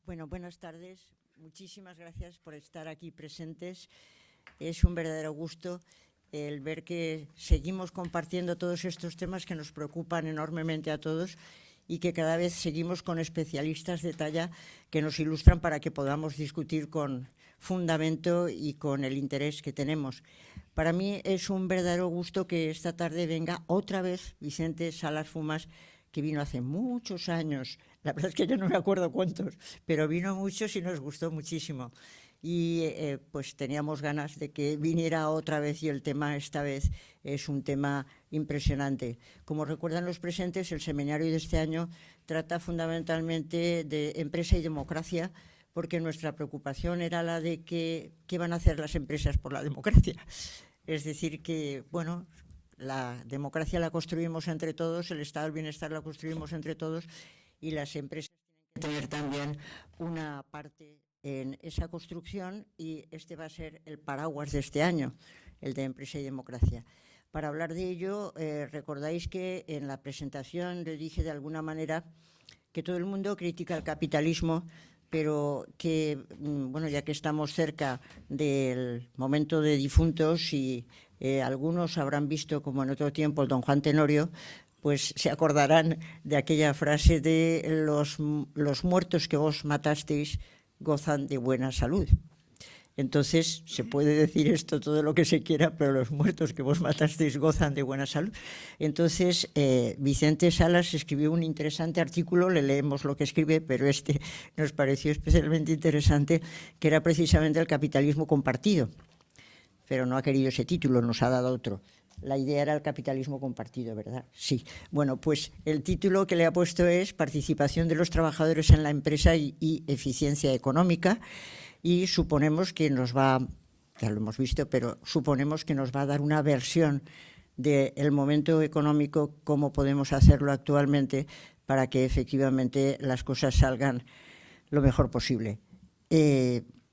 Bueno, buenas tardes. Muchísimas gracias por estar aquí presentes. Es un verdadero gusto el ver que seguimos compartiendo todos estos temas que nos preocupan enormemente a todos y que cada vez seguimos con especialistas de talla que nos ilustran para que podamos discutir con fundamento y con el interés que tenemos. Para mí es un verdadero gusto que esta tarde venga otra vez Vicente Salas Fumas, que vino hace muchos años. La verdad es que yo no me acuerdo cuántos, pero vino muchos y nos gustó muchísimo. Y pues teníamos ganas de que viniera otra vez, y el tema esta vez es un tema impresionante. Como recuerdan los presentes, el seminario de este año trata fundamentalmente de empresa y democracia, porque nuestra preocupación era la de qué van a hacer las empresas por la democracia. Es decir, que, bueno, la democracia la construimos entre todos, el estado del bienestar la construimos entre todos, y las empresas tienen que tener también una parte en esa construcción, y este va a ser el paraguas de este año, el de empresa y democracia. Para hablar de ello, recordáis que en la presentación le dije de alguna manera que todo el mundo critica el capitalismo, pero que, bueno, ya que estamos cerca del momento de difuntos y algunos habrán visto, como en otro tiempo, el don Juan Tenorio, pues se acordarán de aquella frase de los muertos que vos matasteis gozan de buena salud. Entonces, se puede decir esto todo lo que se quiera, pero los muertos que vos matasteis gozan de buena salud. Entonces, Vicente Salas escribió un interesante artículo, le leemos lo que escribe, pero este nos pareció especialmente interesante, que era precisamente el capitalismo compartido. Pero no ha querido ese título, nos ha dado otro. La idea era el capitalismo compartido, ¿verdad? Sí. Bueno, pues el título que le ha puesto es Participación de los trabajadores en la empresa y eficiencia económica, y suponemos que nos va, ya lo hemos visto, pero suponemos que nos va a dar una versión del momento económico, cómo podemos hacerlo actualmente para que efectivamente las cosas salgan lo mejor posible.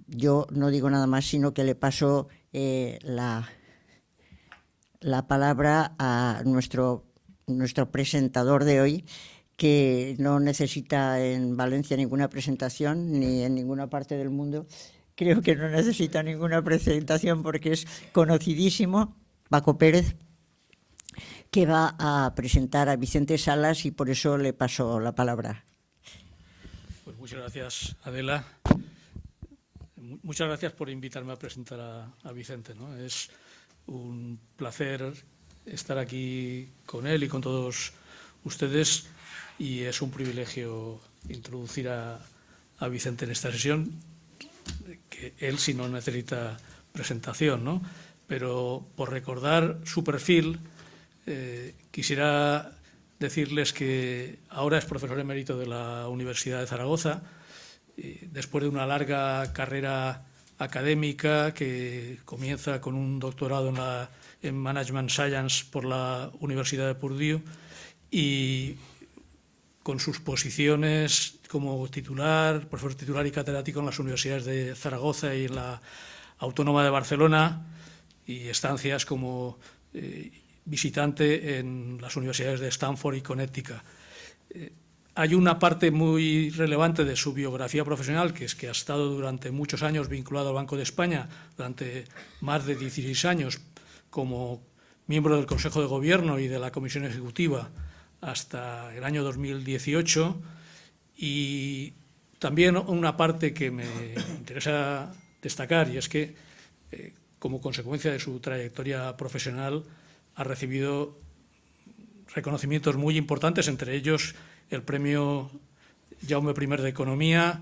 Yo no digo nada más, sino que le paso la palabra a nuestro presentador de hoy, que no necesita en Valencia ninguna presentación, ni en ninguna parte del mundo. Creo que no necesita ninguna presentación porque es conocidísimo, Paco Pérez, que va a presentar a Vicente Salas, y por eso le paso la palabra. Pues muchas gracias, Adela. Muchas gracias por invitarme a presentar a Vicente, ¿no? Es un placer estar aquí con él y con todos ustedes, y es un privilegio introducir a Vicente en esta sesión, que él sí no necesita presentación, ¿no? Pero por recordar su perfil, quisiera decirles que ahora es profesor emérito de la Universidad de Zaragoza, después de una larga carrera académica que comienza con un doctorado en Management Science por la Universidad de Purdue, y con sus posiciones como titular, profesor titular y catedrático en las universidades de Zaragoza y en la Autónoma de Barcelona, y estancias como visitante en las universidades de Stanford y Connecticut. Hay una parte muy relevante de su biografía profesional, que es que ha estado durante muchos años vinculado al Banco de España, durante más de 16 años como miembro del Consejo de Gobierno y de la Comisión Ejecutiva hasta el año 2018, y también una parte que me interesa destacar, y es que como consecuencia de su trayectoria profesional ha recibido reconocimientos muy importantes, entre ellos el premio Jaume I de Economía,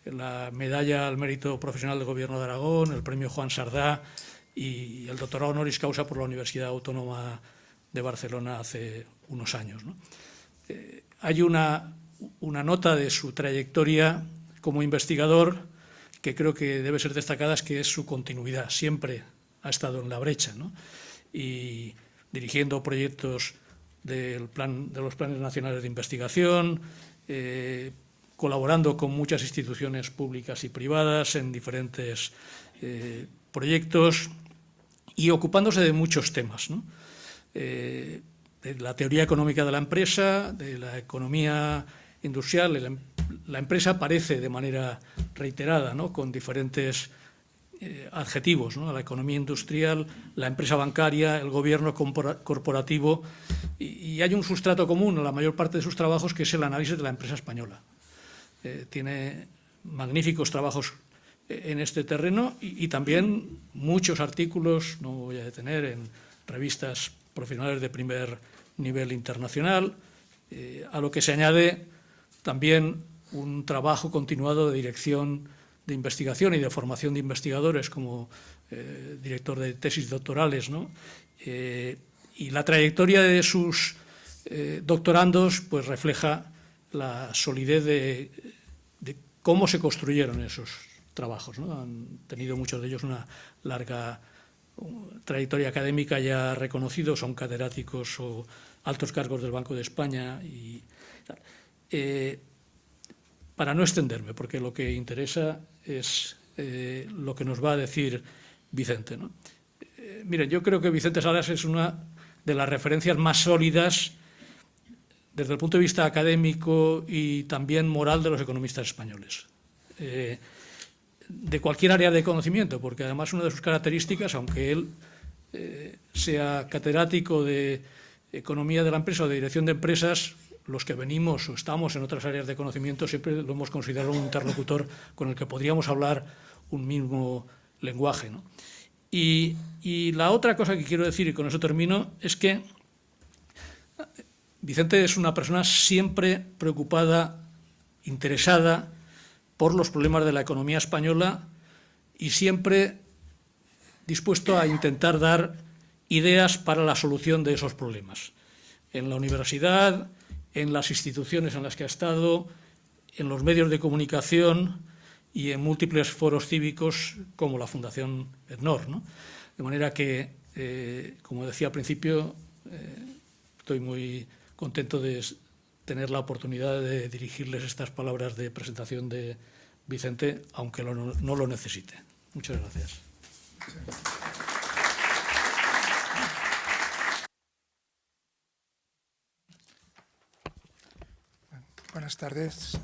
la medalla al mérito profesional del Gobierno de Aragón, el premio Juan Sardá y el doctorado honoris causa por la Universidad Autónoma de Barcelona hace unos años, ¿no? Hay una nota de su trayectoria como investigador que creo que debe ser destacada, es que es su continuidad. Siempre ha estado en la brecha, ¿no? Y dirigiendo proyectos de los planes nacionales de investigación, colaborando con muchas instituciones públicas y privadas en diferentes proyectos, y ocupándose de muchos temas, ¿no? De la teoría económica de la empresa, de la economía industrial, la empresa aparece de manera reiterada, ¿no?, con diferentes adjetivos, ¿no?, la economía industrial, la empresa bancaria, el gobierno corporativo, y hay un sustrato común en la mayor parte de sus trabajos, que es el análisis de la empresa española. Tiene magníficos trabajos en este terreno y también muchos artículos, no voy a detener, en revistas profesionales de primer nivel internacional, a lo que se añade también un trabajo continuado de dirección de investigación y de formación de investigadores como director de tesis doctorales, ¿no? Y la trayectoria de sus doctorandos pues refleja la solidez de cómo se construyeron esos trabajos, ¿no? Han tenido muchos de ellos una larga trayectoria académica ya reconocido, son catedráticos o altos cargos del Banco de España. Y para no extenderme, porque lo que interesa es lo que nos va a decir Vicente, ¿no? Miren, yo creo que Vicente Salas es una de las referencias más sólidas desde el punto de vista académico y también moral de los economistas españoles, de cualquier área de conocimiento, porque además una de sus características, aunque él sea catedrático de economía de la empresa o de dirección de empresas, los que venimos o estamos en otras áreas de conocimiento siempre lo hemos considerado un interlocutor con el que podríamos hablar un mismo lenguaje, ¿no? Y la otra cosa que quiero decir, y con eso termino, es que Vicente es una persona siempre preocupada, interesada por los problemas de la economía española y siempre dispuesto a intentar dar ideas para la solución de esos problemas. En la universidad, en las instituciones en las que ha estado, en los medios de comunicación y en múltiples foros cívicos como la Fundación EDNOR, ¿no? De manera que, como decía al principio, estoy muy contento de tener la oportunidad de dirigirles estas palabras de presentación de Vicente, aunque no lo necesite. Muchas gracias. Buenas tardes.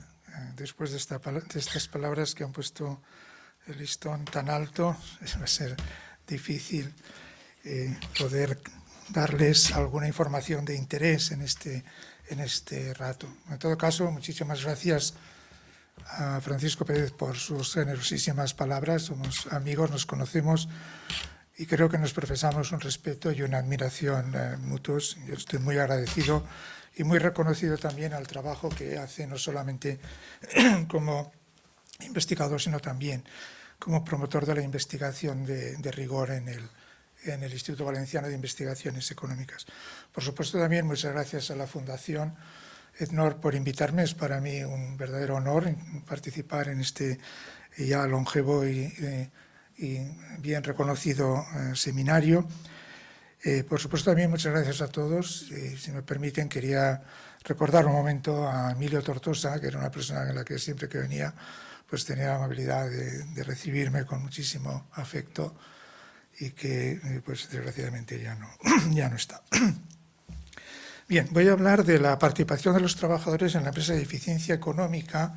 Después de estas palabras que han puesto el listón tan alto, va a ser difícil poder darles alguna información de interés en este rato. En todo caso, muchísimas gracias a Francisco Pérez por sus generosísimas palabras. Somos amigos, nos conocemos y creo que nos profesamos un respeto y una admiración mutuos. Yo estoy muy agradecido y muy reconocido también al trabajo que hace, no solamente como investigador, sino también como promotor de la investigación de rigor en el Instituto Valenciano de Investigaciones Económicas. Por supuesto, también muchas gracias a la Fundación EDNOR por invitarme. Es para mí un verdadero honor participar en este ya longevo y bien reconocido seminario. Por supuesto, también muchas gracias a todos. Si me permiten, quería recordar un momento a Emilio Tortosa, que era una persona en la que siempre que venía pues tenía la amabilidad de recibirme con muchísimo afecto y que pues desgraciadamente ya no está. Bien, voy a hablar de la participación de los trabajadores en la empresa de eficiencia económica.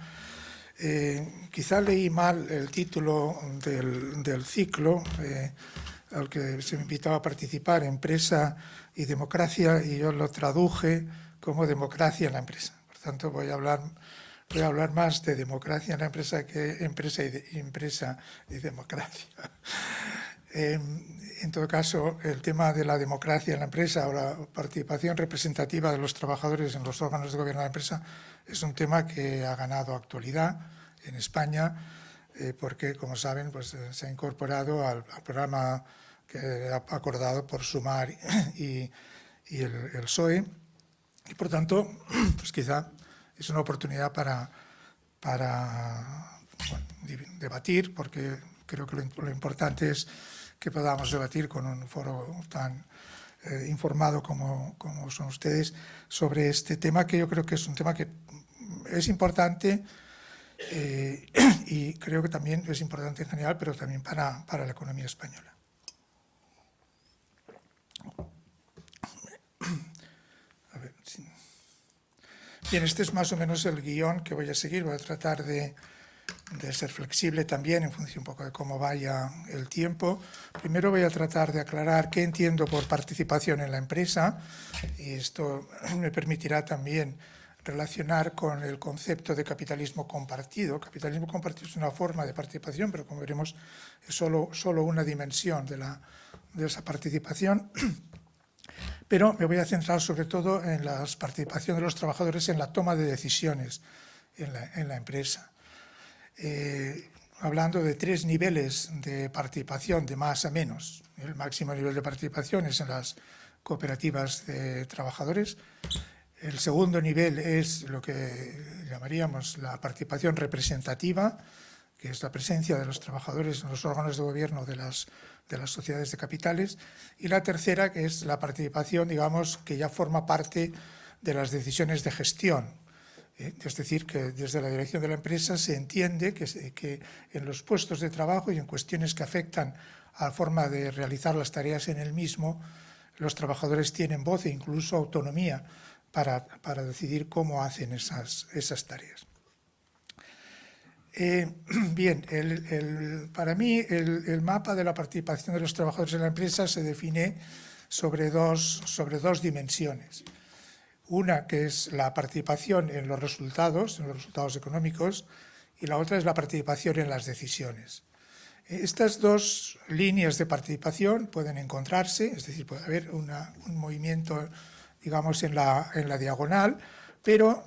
Quizá leí mal el título del ciclo al que se me invitaba a participar, Empresa y Democracia, y yo lo traduje como democracia en la empresa. Por tanto, voy a hablar más de democracia en la empresa que empresa y democracia. En todo caso, el tema de la democracia en la empresa o la participación representativa de los trabajadores en los órganos de gobierno de la empresa es un tema que ha ganado actualidad en España porque, como saben, pues, se ha incorporado al programa que ha acordado por Sumar y el PSOE y, por tanto, pues quizá es una oportunidad para debatir, porque creo que lo importante es que podamos debatir con un foro tan informado como son ustedes sobre este tema, que yo creo que es un tema que es importante y creo que también es importante en general, pero también para la economía española. A ver, sí. Bien, este es más o menos el guión que voy a seguir. Voy a tratar de ser flexible también en función un poco de cómo vaya el tiempo. Primero voy a tratar de aclarar qué entiendo por participación en la empresa, y esto me permitirá también relacionar con el concepto de capitalismo compartido. Capitalismo compartido es una forma de participación, pero como veremos es solo una dimensión de esa participación. Pero me voy a centrar sobre todo en la participación de los trabajadores en la toma de decisiones en la empresa. Hablando de 3 niveles de participación, de más a menos. El máximo nivel de participación es en las cooperativas de trabajadores. El segundo nivel es lo que llamaríamos la participación representativa, que es la presencia de los trabajadores en los órganos de gobierno de las sociedades de capitales. Y la tercera, que es la participación, digamos, que ya forma parte de las decisiones de gestión. Es decir, que desde la dirección de la empresa se entiende que en los puestos de trabajo y en cuestiones que afectan a la forma de realizar las tareas en el mismo, los trabajadores tienen voz e incluso autonomía para decidir cómo hacen esas tareas. Bien, para mí el mapa de la participación de los trabajadores en la empresa se define sobre dos dimensiones. Una que es la participación en los resultados económicos, y la otra es la participación en las decisiones. Estas dos líneas de participación pueden encontrarse, es decir, puede haber un movimiento, digamos, en la diagonal, pero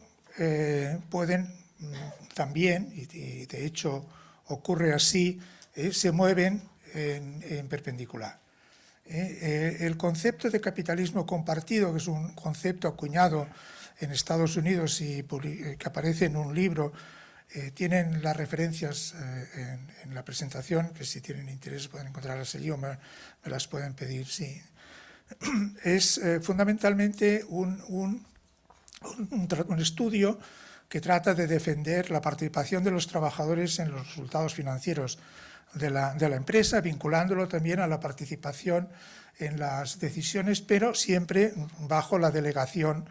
pueden también, y de hecho ocurre así, se mueven en perpendicular. El concepto de capitalismo compartido, que es un concepto acuñado en Estados Unidos y que aparece en un libro, tienen las referencias en la presentación, que si tienen interés pueden encontrarlas allí o me las pueden pedir. Sí. Es fundamentalmente un estudio que trata de defender la participación de los trabajadores en los resultados financieros de la empresa, vinculándolo también a la participación en las decisiones, pero siempre bajo la delegación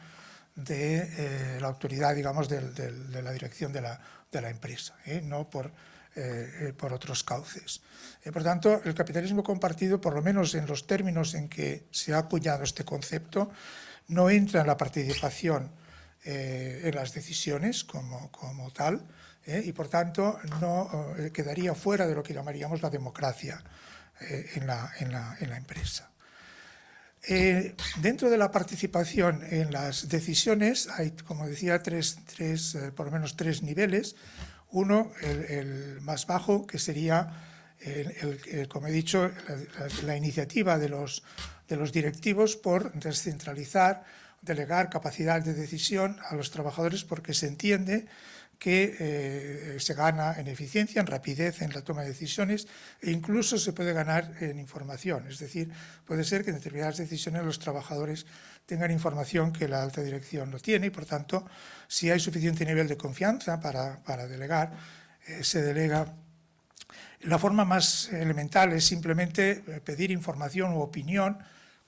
de la autoridad, digamos, de la dirección de la empresa, no por otros cauces. Por tanto, el capitalismo compartido, por lo menos en los términos en que se ha acuñado este concepto, no entra en la participación en las decisiones como tal, y por tanto no quedaría fuera de lo que llamaríamos la democracia en la empresa. Dentro de la participación en las decisiones hay, como decía, por lo menos tres niveles. Uno, el más bajo, que sería, como he dicho, la iniciativa de los directivos por descentralizar, delegar capacidad de decisión a los trabajadores, porque se entiende que se gana en eficiencia, en rapidez en la toma de decisiones, e incluso se puede ganar en información. Es decir, puede ser que en determinadas decisiones los trabajadores tengan información que la alta dirección no tiene, y por tanto, si hay suficiente nivel de confianza para delegar, se delega. La forma más elemental es simplemente pedir información u opinión,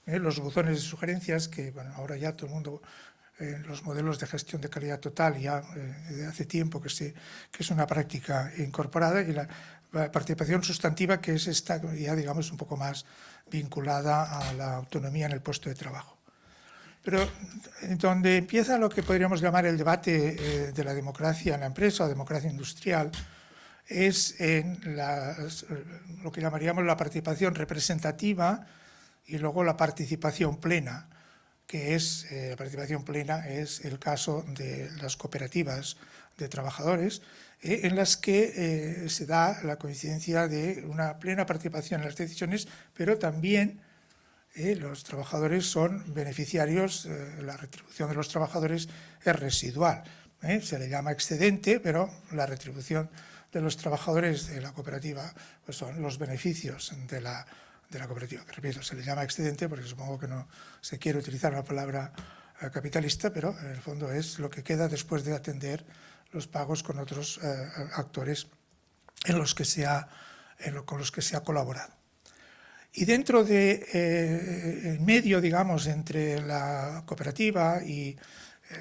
los buzones de sugerencias, que bueno, ahora ya todo el mundo, los modelos de gestión de calidad total ya desde hace tiempo que es una práctica incorporada, y la participación sustantiva, que es esta ya, digamos, un poco más vinculada a la autonomía en el puesto de trabajo. Pero donde empieza lo que podríamos llamar el debate de la democracia en la empresa o democracia industrial es en lo que llamaríamos la participación representativa y luego la participación plena, que es, la participación plena es el caso de las cooperativas de trabajadores, en las que se da la coincidencia de una plena participación en las decisiones, pero también los trabajadores son beneficiarios, la retribución de los trabajadores es residual. Se le llama excedente, pero la retribución de los trabajadores de la cooperativa pues son los beneficios de la cooperativa, que repito, se le llama excedente porque supongo que no se quiere utilizar la palabra capitalista, pero en el fondo es lo que queda después de atender los pagos con otros actores con los que se ha colaborado. Y dentro en medio, digamos, entre la cooperativa y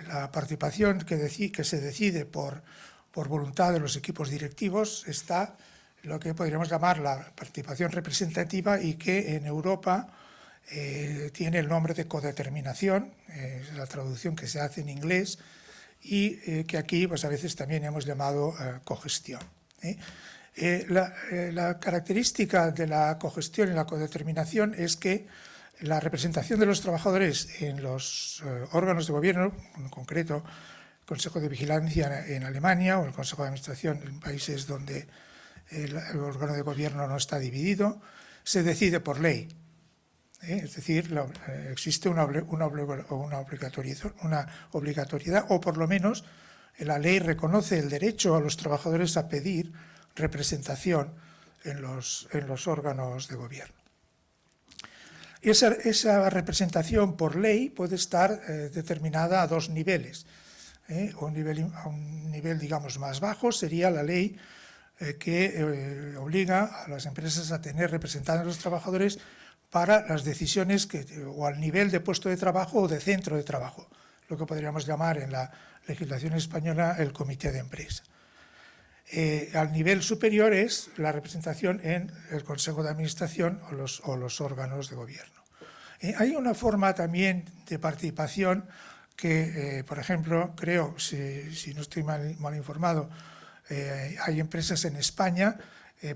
La participación que se decide por voluntad de los equipos directivos está lo que podríamos llamar la participación representativa y que en Europa tiene el nombre de codeterminación, es la traducción que se hace en inglés, y que aquí pues, a veces también hemos llamado cogestión. La característica de la cogestión y la codeterminación es que la representación de los trabajadores en los órganos de gobierno, en concreto el Consejo de Vigilancia en Alemania o el Consejo de Administración en países donde el órgano de gobierno no está dividido, se decide por ley. Es decir, existe una obligatoriedad, o por lo menos la ley reconoce el derecho a los trabajadores a pedir representación en los órganos de gobierno. Esa representación por ley puede estar determinada a dos niveles. A un nivel, digamos, más bajo sería la ley que obliga a las empresas a tener representantes a los trabajadores para las decisiones o al nivel de puesto de trabajo o de centro de trabajo, lo que podríamos llamar en la legislación española el comité de empresa. Al nivel superior es la representación en el Consejo de Administración o los órganos de gobierno. Hay una forma también de participación que, por ejemplo, creo, si no estoy mal informado, hay empresas en España,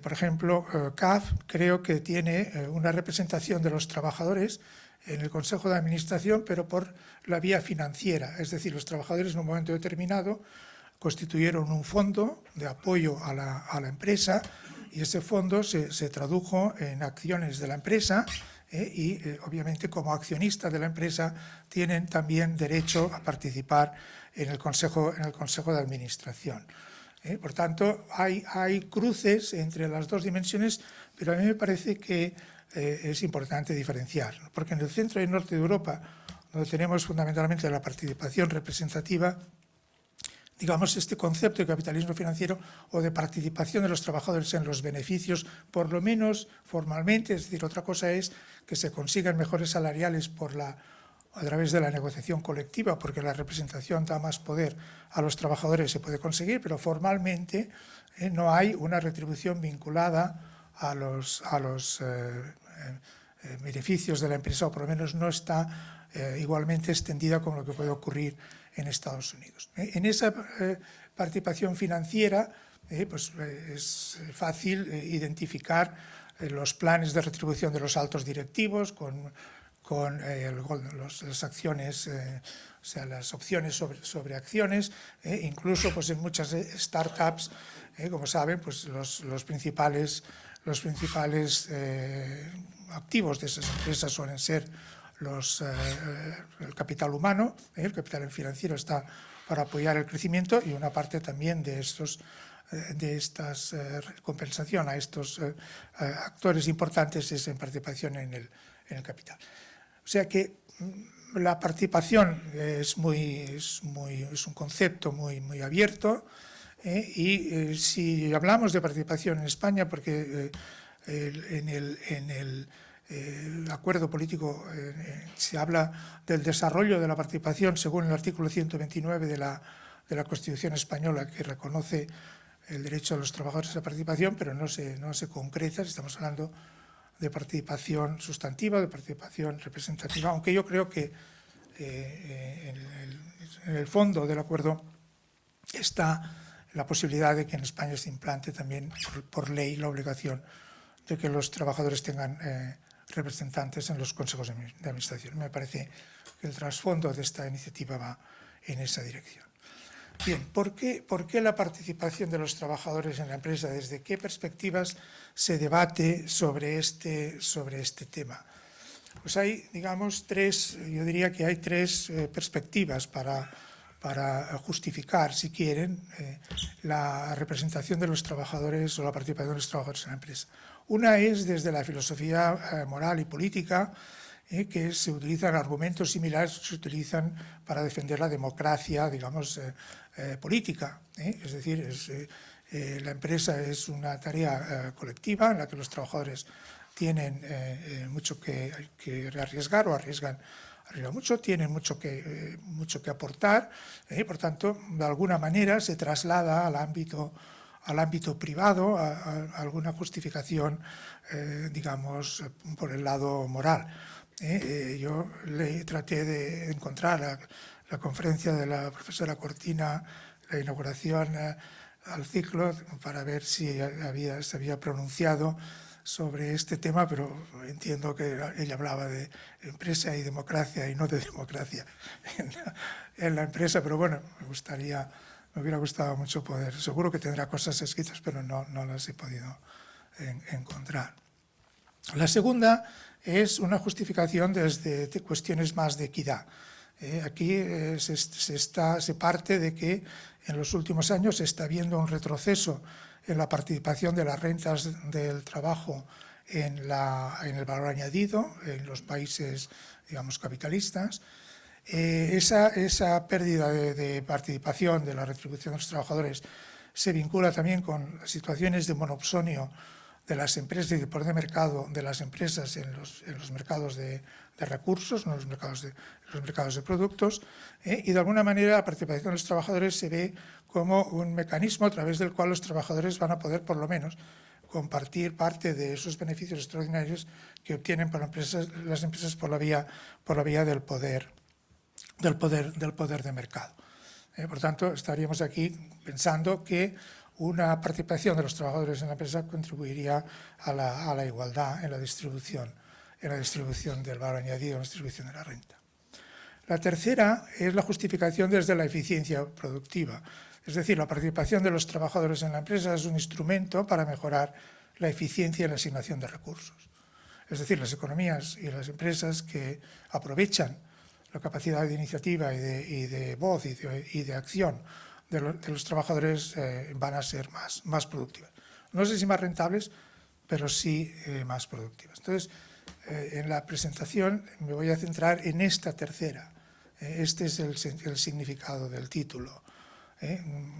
por ejemplo, CAF creo que tiene una representación de los trabajadores en el Consejo de Administración, pero por la vía financiera. Es decir, los trabajadores en un momento determinado constituyeron un fondo de apoyo a la empresa y ese fondo se tradujo en acciones de la empresa y obviamente como accionistas de la empresa tienen también derecho a participar en el Consejo de Administración. Por tanto, hay cruces entre las dos dimensiones, pero a mí me parece que es importante diferenciar, porque en el centro y norte de Europa, donde tenemos fundamentalmente la participación representativa, digamos, este concepto de capitalismo financiero o de participación de los trabajadores en los beneficios, por lo menos formalmente, es decir, otra cosa es que se consigan mejores salariales a través de la negociación colectiva, porque la representación da más poder a los trabajadores, se puede conseguir, pero formalmente no hay una retribución vinculada a los beneficios de la empresa, o por lo menos no está igualmente extendida como lo que puede ocurrir en Estados Unidos. En esa participación financiera pues, es fácil identificar los planes de retribución de los altos directivos con las acciones, o sea, las opciones sobre acciones, incluso pues, en muchas startups, como saben, pues, los principales activos de esas empresas suelen ser el capital humano, el capital financiero está para apoyar el crecimiento y una parte también de esta compensación a estos actores importantes es en participación en el capital. O sea que la participación es un concepto muy abierto y si hablamos de participación en España, porque en el acuerdo político se habla del desarrollo de la participación según el artículo 129 de la Constitución española, que reconoce el derecho de los trabajadores a participación, pero no se concreta. Estamos hablando de participación sustantiva, de participación representativa, aunque yo creo que en el fondo del acuerdo está la posibilidad de que en España se implante también por ley la obligación de que los trabajadores tengan representantes en los consejos de administración. Me parece que el trasfondo de esta iniciativa va en esa dirección. Bien, ¿por qué la participación de los trabajadores en la empresa? ¿Desde qué perspectivas se debate sobre este tema? Pues hay, digamos, yo diría que hay tres perspectivas para justificar, si quieren, la representación de los trabajadores o la participación de los trabajadores en la empresa. Una es desde la filosofía moral y política, que se utilizan argumentos similares que se utilizan para defender la democracia, digamos, política. Es decir, la empresa es una tarea colectiva en la que los trabajadores tienen mucho que arriesgar o arriesgan arriba mucho, tienen mucho que aportar, por tanto, de alguna manera se traslada al ámbito privado a alguna justificación, digamos, por el lado moral. Yo traté de encontrar la conferencia de la profesora Cortina, la inauguración al ciclo, para ver si se había pronunciado sobre este tema, pero entiendo que ella hablaba de empresa y democracia y no de democracia en la empresa, pero bueno, me hubiera gustado mucho poder. Seguro que tendrá cosas escritas, pero no las he podido encontrar. La segunda es una justificación desde cuestiones más de equidad. Aquí se parte de que en los últimos años se está viendo un retroceso en la participación de las rentas del trabajo en el valor añadido en los países, digamos, capitalistas. Esa pérdida de participación de la retribución de los trabajadores se vincula también con situaciones de monopsonio de las empresas y de poder de mercado de las empresas en los mercados de recursos, no en los mercados de productos, y de alguna manera la participación de los trabajadores se ve como un mecanismo a través del cual los trabajadores van a poder, por lo menos, compartir parte de esos beneficios extraordinarios que obtienen las empresas por la vía del poder de mercado. Por tanto, estaríamos aquí pensando que una participación de los trabajadores en la empresa contribuiría a la igualdad en la distribución del valor añadido, en la distribución de la renta. La tercera es la justificación desde la eficiencia productiva. Es decir, la participación de los trabajadores en la empresa es un instrumento para mejorar la eficiencia en la asignación de recursos. Es decir, las economías y las empresas que aprovechan la capacidad de iniciativa y de voz y de acción de los trabajadores van a ser más productivas. No sé si más rentables, pero sí más productivas. Entonces, en la presentación me voy a centrar en esta tercera. Este es el significado del título.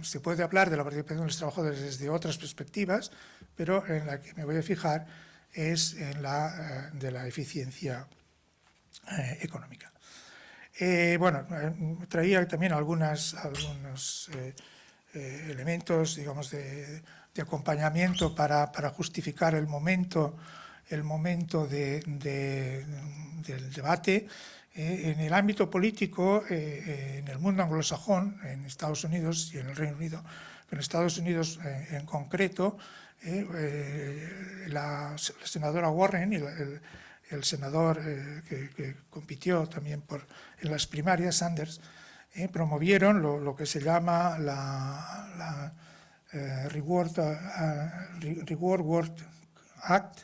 Se puede hablar de la participación de los trabajadores desde otras perspectivas, pero en la que me voy a fijar es en la de la eficiencia económica. Traía también algunos elementos, digamos, de acompañamiento para justificar el momento del debate. En el ámbito político, en el mundo anglosajón, en Estados Unidos y en el Reino Unido, pero en Estados Unidos en concreto, la senadora Warren y el senador que compitió también en las primarias, Sanders, promovieron lo que se llama la Reward Act,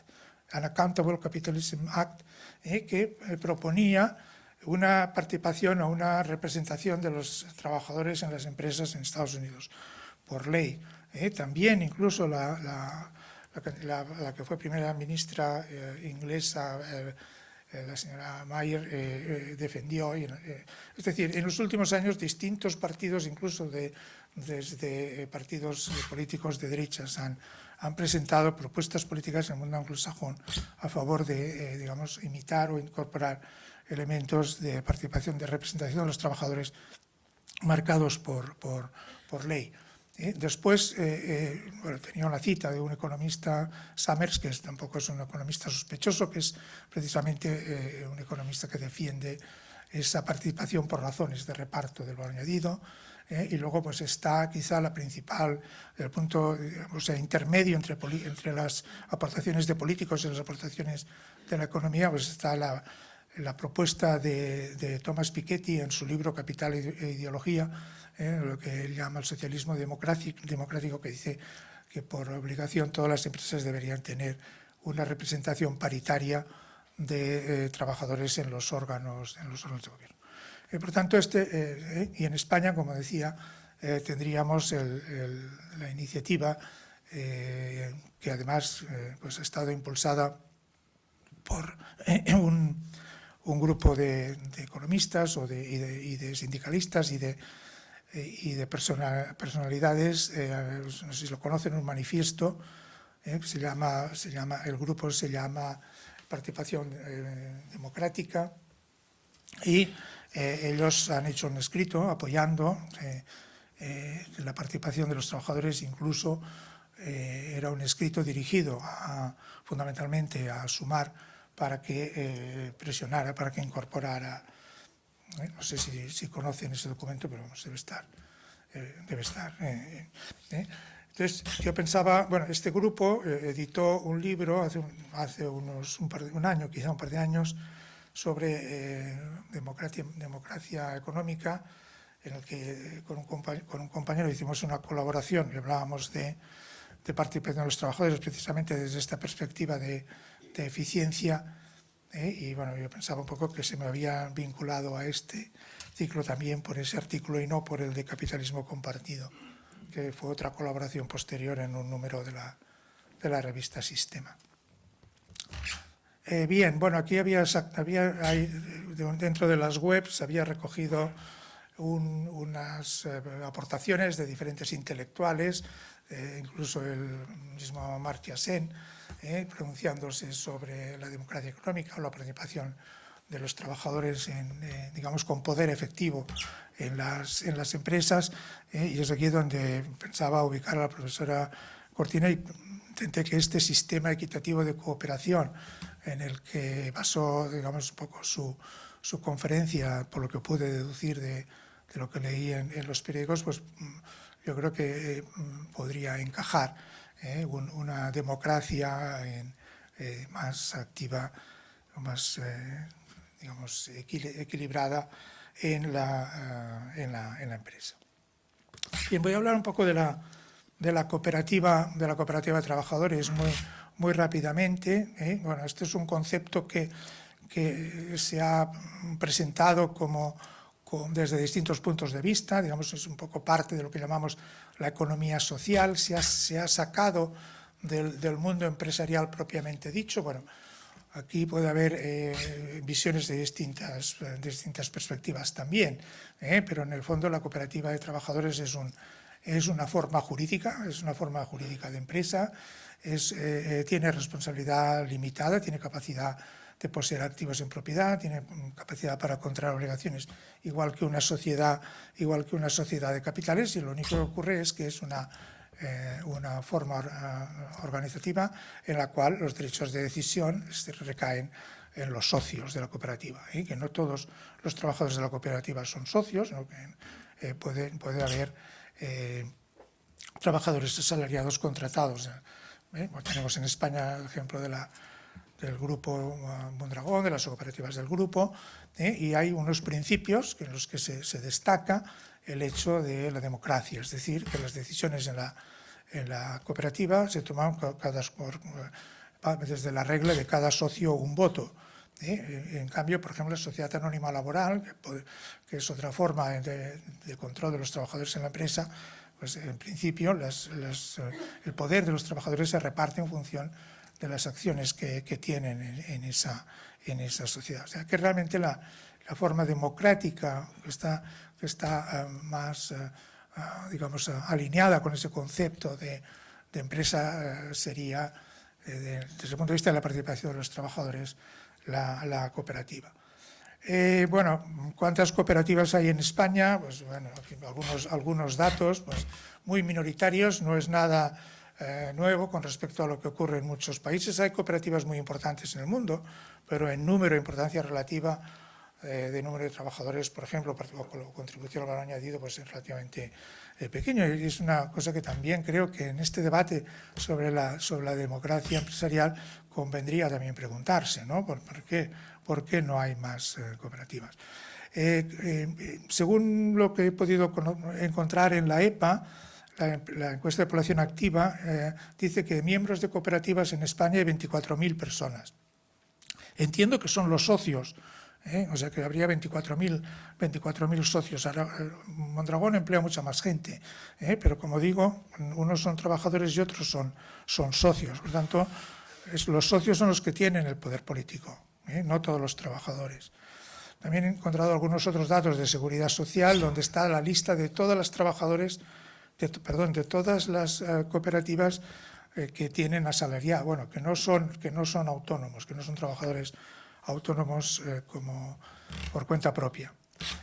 an Accountable Capitalism Act, que proponía una participación o una representación de los trabajadores en las empresas en Estados Unidos por ley. También incluso la que fue primera ministra inglesa, la señora Mayer, defendió. Es decir, en los últimos años distintos partidos, incluso desde partidos políticos de derechas, han presentado propuestas políticas en el mundo anglosajón a favor de, digamos, imitar o incorporar elementos de participación, de representación de los trabajadores marcados por ley. Después, tenía una cita de un economista, Summers, que tampoco es un economista sospechoso, que es precisamente un economista que defiende esa participación por razones de reparto del valor añadido. Y luego pues está quizá la principal, el punto intermedio entre las aportaciones de políticos y las aportaciones de la economía, pues está la propuesta de Thomas Piketty en su libro Capital e Ideología, lo que él llama el socialismo democrático, que dice que por obligación todas las empresas deberían tener una representación paritaria de trabajadores en los órganos de gobierno. Por tanto, y en España, como decía, tendríamos la iniciativa que además pues ha estado impulsada por un grupo de economistas y de sindicalistas y de personalidades, no sé si lo conocen, un manifiesto, el grupo se llama Participación Democrática, Y ellos han hecho un escrito apoyando la participación de los trabajadores, incluso era un escrito dirigido fundamentalmente a Sumar para que presionara, para que incorporara, no sé si conocen ese documento, pero vamos, debe estar. Entonces yo pensaba, bueno, este grupo editó un libro hace un año, quizá un par de años, sobre democracia económica, en el que con un compañero hicimos una colaboración y hablábamos de participación de los trabajadores precisamente desde esta perspectiva de eficiencia, y bueno, yo pensaba un poco que se me había vinculado a este ciclo también por ese artículo y no por el de capitalismo compartido, que fue otra colaboración posterior en un número de la revista Sistema. Bien, bueno, aquí dentro de las webs había recogido unas aportaciones de diferentes intelectuales, incluso el mismo Amartya Sen, pronunciándose sobre la democracia económica o la participación de los trabajadores digamos, con poder efectivo en las empresas, y es aquí donde pensaba ubicar a la profesora Cortina y intenté que este sistema equitativo de cooperación en el que basó, digamos, un poco su conferencia, por lo que pude deducir de lo que leí en los periódicos, pues yo creo que podría encajar una democracia más activa, más digamos, equilibrada en la empresa. Bien, voy a hablar un poco de la cooperativa de trabajadores muy rápidamente. Bueno, este es un concepto que se ha presentado desde distintos puntos de vista, digamos, es un poco parte de lo que llamamos la economía social, se ha sacado del mundo empresarial propiamente dicho. Bueno, aquí puede haber visiones de distintas perspectivas también, pero en el fondo la cooperativa de trabajadores es una forma jurídica, de empresa, tiene responsabilidad limitada, tiene capacidad de poseer activos en propiedad, tiene capacidad para contraer obligaciones, igual que una sociedad de capitales, y lo único que ocurre es que es una forma organizativa en la cual los derechos de decisión recaen en los socios de la cooperativa, que no todos los trabajadores de la cooperativa son socios, sino que puede haber trabajadores asalariados contratados. Tenemos en España el ejemplo del grupo Mondragón, de las cooperativas del grupo, y hay unos principios en los que se destaca el hecho de la democracia, es decir, que las decisiones en la cooperativa se toman desde la regla de cada socio un voto. En cambio, por ejemplo, la sociedad anónima laboral, que es otra forma de control de los trabajadores en la empresa, pues en principio el poder de los trabajadores se reparte en función de las acciones que tienen en esa sociedad. O sea, que realmente la forma democrática que está más, digamos, alineada con ese concepto de empresa sería, desde el punto de vista de la participación de los trabajadores, la cooperativa. Bueno, ¿cuántas cooperativas hay en España? Pues bueno, algunos datos pues, muy minoritarios, no es nada nuevo con respecto a lo que ocurre en muchos países. Hay cooperativas muy importantes en el mundo, pero en número e importancia relativa de número de trabajadores, por ejemplo, o contribución al valor añadido, pues es relativamente pequeño. Y es una cosa que también creo que en este debate sobre la democracia empresarial convendría también preguntarse, ¿no? ¿Por qué no hay más cooperativas? Según lo que he podido encontrar en la EPA, la encuesta de población activa dice que miembros de cooperativas en España hay 24.000 personas. Entiendo que son los socios, o sea que habría 24.000 socios. Ahora, Mondragón emplea mucha más gente, pero como digo, unos son trabajadores y otros son socios. Por lo tanto, los socios son los que tienen el poder político, no todos los trabajadores. También he encontrado algunos otros datos de seguridad social, donde está la lista de todos los trabajadores, de todas las cooperativas que tienen asalariado, bueno, que no son autónomos, que no son trabajadores autónomos como por cuenta propia.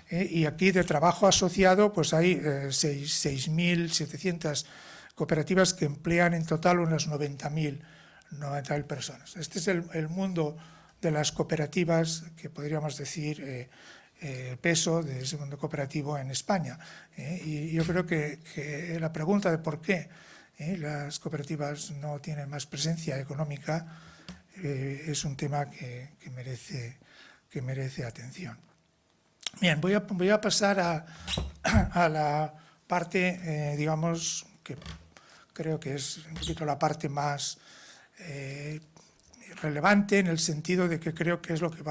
Y aquí de trabajo asociado pues hay 6.700 cooperativas que emplean en total unas 90.000 personas. Este es el mundo de las cooperativas, que podríamos decir el peso de ese mundo cooperativo en España. Y yo creo que la pregunta de por qué las cooperativas no tienen más presencia económica es un tema que merece atención. Bien, voy a pasar a la parte, digamos, que creo que es un poquito la parte más relevante, en el sentido de que creo que es lo que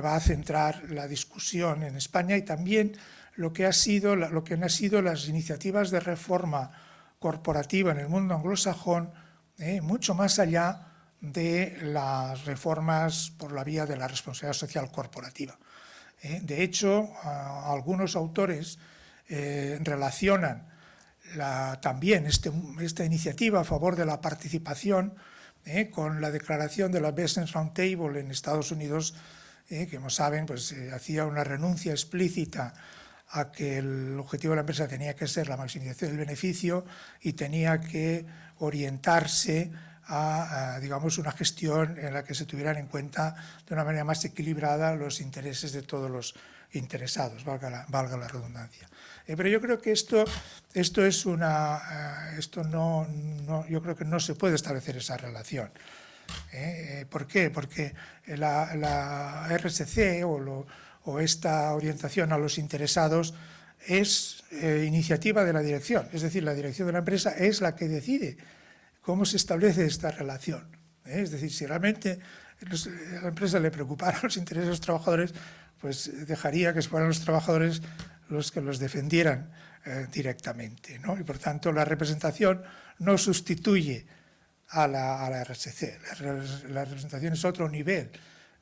va a centrar la discusión en España, y también lo que han sido las iniciativas de reforma corporativa en el mundo anglosajón, mucho más allá de las reformas por la vía de la responsabilidad social corporativa. De hecho, algunos autores relacionan también esta iniciativa a favor de la participación con la declaración de la Business Roundtable en Estados Unidos, que como saben pues, hacía una renuncia explícita a que el objetivo de la empresa tenía que ser la maximización del beneficio y tenía que orientarse a digamos, una gestión en la que se tuvieran en cuenta de una manera más equilibrada los intereses de todos los interesados, valga la redundancia. Pero yo creo que esto yo creo que no se puede establecer esa relación. ¿Por qué? Porque la RSC o esta orientación a los interesados es iniciativa de la dirección, es decir, la dirección de la empresa es la que decide cómo se establece esta relación. Es decir, si realmente a la empresa le preocuparan los intereses de los trabajadores, pues dejaría que fueran los trabajadores los que los defendieran directamente, ¿no? Y por tanto la representación no sustituye a la RSC. La representación es otro nivel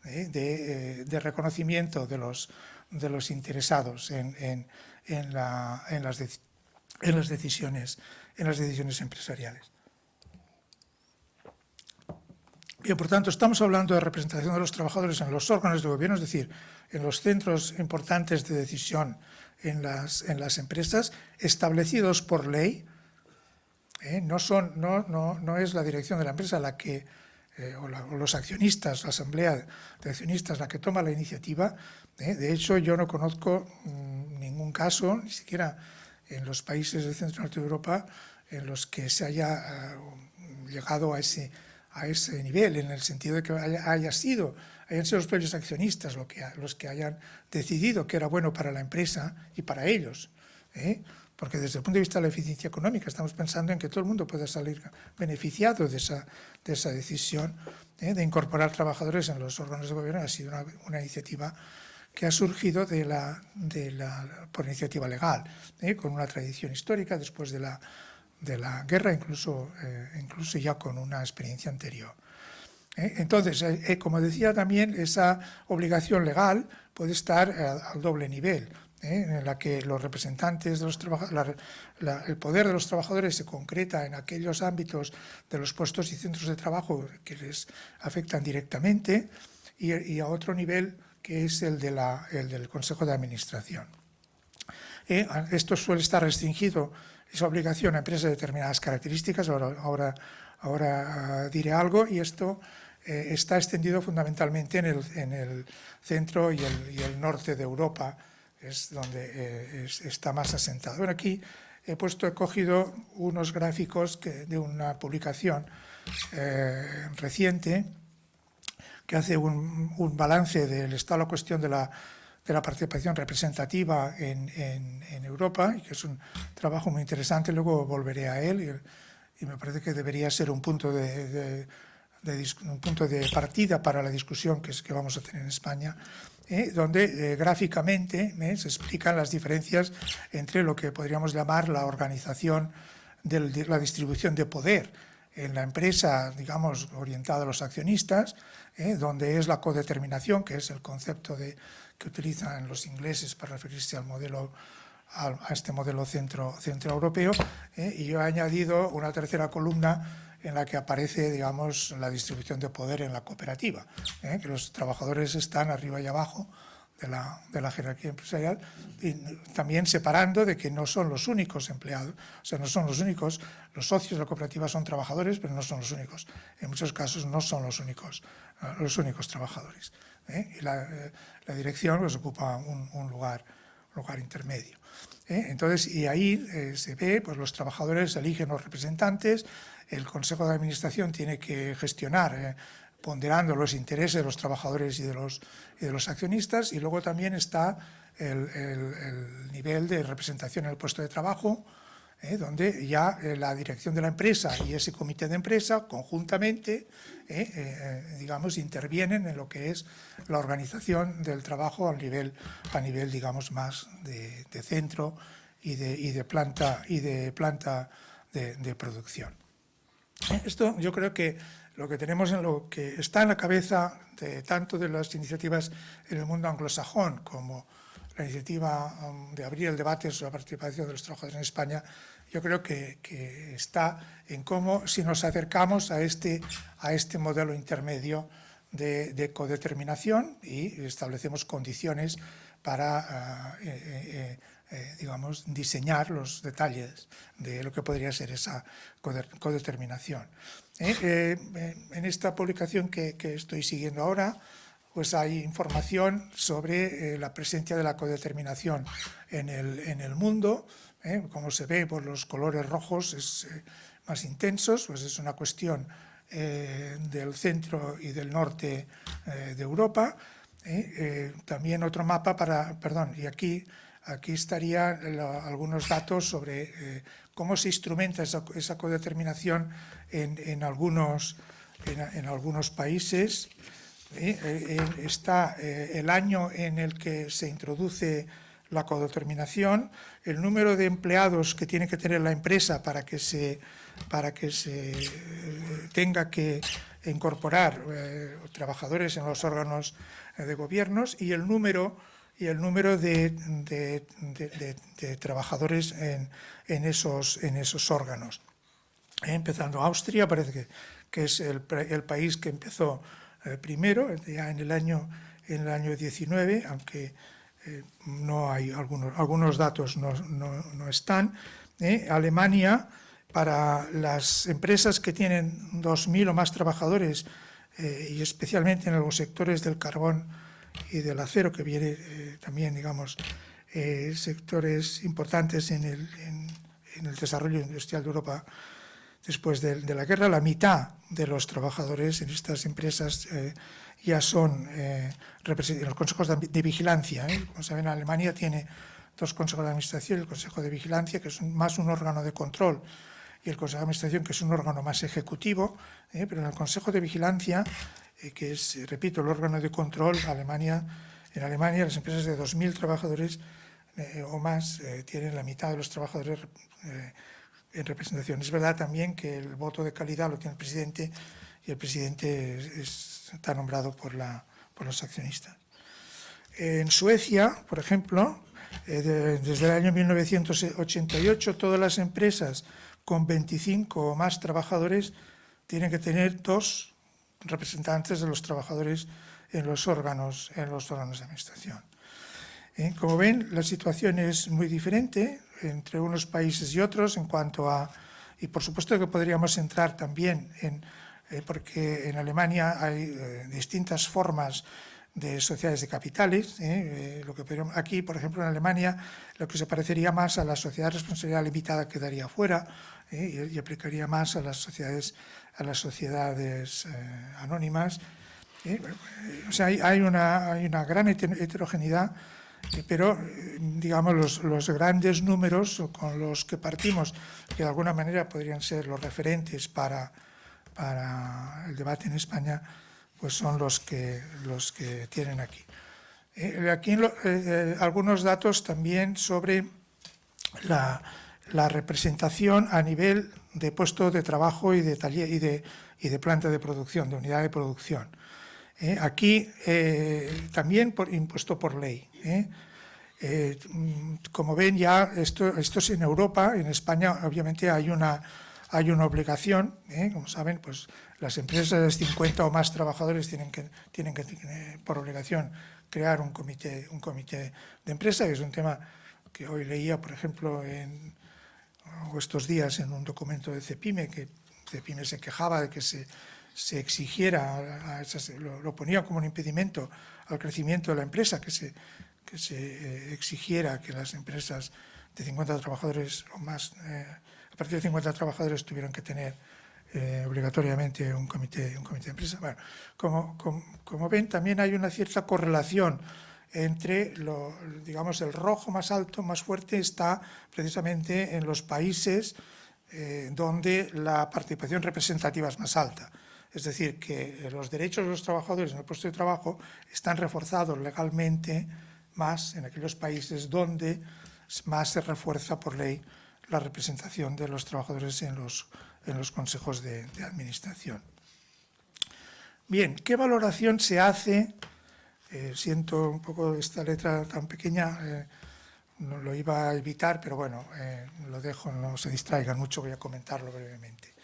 de reconocimiento de los interesados en las decisiones empresariales. Bien, por tanto, estamos hablando de representación de los trabajadores en los órganos de gobierno, es decir, en los centros importantes de decisión en las empresas, establecidos por ley. No es la dirección de la empresa la que, o los accionistas, la asamblea de accionistas la que toma la iniciativa. De hecho, yo no conozco ningún caso, ni siquiera en los países del centro y norte de Europa, en los que se haya llegado a ese nivel, en el sentido de que hayan sido los propios accionistas los que hayan decidido que era bueno para la empresa y para ellos. Porque desde el punto de vista de la eficiencia económica estamos pensando en que todo el mundo pueda salir beneficiado de esa decisión de incorporar trabajadores en los órganos de gobierno. Ha sido una iniciativa que ha surgido por iniciativa legal, con una tradición histórica después de la guerra, incluso ya con una experiencia anterior. Entonces, como decía también, esa obligación legal puede estar al doble nivel, en la que los representantes de los trabajadores, el poder de los trabajadores se concreta en aquellos ámbitos de los puestos y centros de trabajo que les afectan directamente, y a otro nivel que es el del Consejo de Administración. Esto suele estar restringido, esa obligación, a empresas de determinadas características. Ahora diré algo, y esto está extendido fundamentalmente en el centro y el norte de Europa, es donde está más asentado. Bueno, aquí he cogido unos gráficos de una publicación reciente que hace un balance del estado de la cuestión de la participación representativa en Europa, y que es un trabajo muy interesante. Luego volveré a él y me parece que debería ser un punto de partida para la discusión que vamos a tener en España, donde gráficamente se explican las diferencias entre lo que podríamos llamar la organización de la distribución de poder en la empresa, digamos, orientada a los accionistas, donde es la codeterminación, que es el concepto que utilizan los ingleses para referirse a este modelo centroeuropeo, y yo he añadido una tercera columna aparece, digamos, la distribución de poder en la cooperativa, que los trabajadores están arriba y abajo de la jerarquía empresarial, y también separando de que no son los únicos empleados, o sea, no son los únicos, los socios de la cooperativa son trabajadores, pero no son los únicos. En muchos casos no son los únicos trabajadores. Y la dirección pues ocupa un lugar intermedio. Entonces, y ahí se ve, pues los trabajadores eligen los representantes, el Consejo de Administración tiene que gestionar ponderando los intereses de los trabajadores y de los accionistas, y luego también está el nivel de representación en el puesto de trabajo, donde ya la dirección de la empresa y ese comité de empresa conjuntamente, digamos, intervienen en lo que es la organización del trabajo a nivel digamos, más de centro y de planta de producción. Esto yo creo que lo que tenemos en lo que está en la cabeza de tanto de las iniciativas en el mundo anglosajón como la iniciativa de abrir el debate sobre la participación de los trabajadores en España, yo creo que está en cómo, si nos acercamos a este modelo intermedio de codeterminación y establecemos condiciones para, digamos, diseñar los detalles de lo que podría ser esa codeterminación. En esta publicación que estoy siguiendo ahora, pues hay información sobre la presencia de la codeterminación en el mundo. Como se ve por los colores rojos es más intensos, pues es una cuestión del centro y del norte de Europa. También otro mapa y aquí estarían algunos datos sobre cómo se instrumenta esa codeterminación en algunos países. Está el año en el que se introduce la codeterminación, el número de empleados que tiene que tener la empresa para que se tenga que incorporar trabajadores en los órganos de gobiernos y el número de trabajadores en esos órganos. Empezando Austria, parece que es el país que empezó primero, ya en el año 19, aunque no hay algunos datos no están. Alemania, para las empresas que tienen 2.000 o más trabajadores, y especialmente en los sectores del carbón y del acero, que viene también, digamos, sectores importantes en el desarrollo industrial de Europa después de la guerra, la mitad de los trabajadores en estas empresas ya son en los consejos de vigilancia. Como saben, Alemania tiene dos consejos de administración, el consejo de vigilancia, que es más un órgano de control, y el consejo de administración, que es un órgano más ejecutivo, pero en el consejo de vigilancia, que es, repito, el órgano de control, en Alemania las empresas de 2.000 trabajadores o más tienen la mitad de los trabajadores en representación. Es verdad también que el voto de calidad lo tiene el presidente, y el presidente está nombrado por los accionistas. En Suecia, por ejemplo, desde el año 1988, todas las empresas con 25 o más trabajadores tienen que tener 2 representantes de los trabajadores en los órganos de administración. Como ven, la situación es muy diferente entre unos países y otros en cuanto a, y por supuesto que podríamos entrar también porque en Alemania hay distintas formas de sociedades de capitales. Aquí, por ejemplo, en Alemania, lo que se parecería más a la sociedad de responsabilidad limitada quedaría fuera y aplicaría más a las sociedades anónimas. O sea, hay una gran heterogeneidad, pero digamos los grandes números con los que partimos, que de alguna manera podrían ser los referentes para el debate en España, pues son los que tienen aquí. Aquí algunos datos también sobre la representación a nivel de puesto de trabajo y de taller y de planta de producción, de unidad de producción. Aquí también impuesto por ley. Como ven, ya esto es en Europa. En España obviamente hay una hay una obligación, como saben, pues las empresas de 50 o más trabajadores tienen que por obligación crear un comité de empresa, que es un tema que hoy leía, por ejemplo, estos días en un documento de CEPIME, que CEPIME se quejaba de que se exigiera, lo ponía como un impedimento al crecimiento de la empresa, que se exigiera que las empresas de 50 trabajadores o más, a partir de 50 trabajadores, tuvieran que tener obligatoriamente un comité de empresa. Bueno, como ven, también hay una cierta correlación entre, digamos, el rojo más alto, más fuerte, está precisamente en los países donde la participación representativa es más alta. Es decir, que los derechos de los trabajadores en el puesto de trabajo están reforzados legalmente más en aquellos países donde más se refuerza por ley la representación de los trabajadores en los consejos de administración. Bien, ¿qué valoración se hace? Siento un poco esta letra tan pequeña, no lo iba a evitar, pero bueno, lo dejo, no se distraigan mucho, voy a comentarlo brevemente.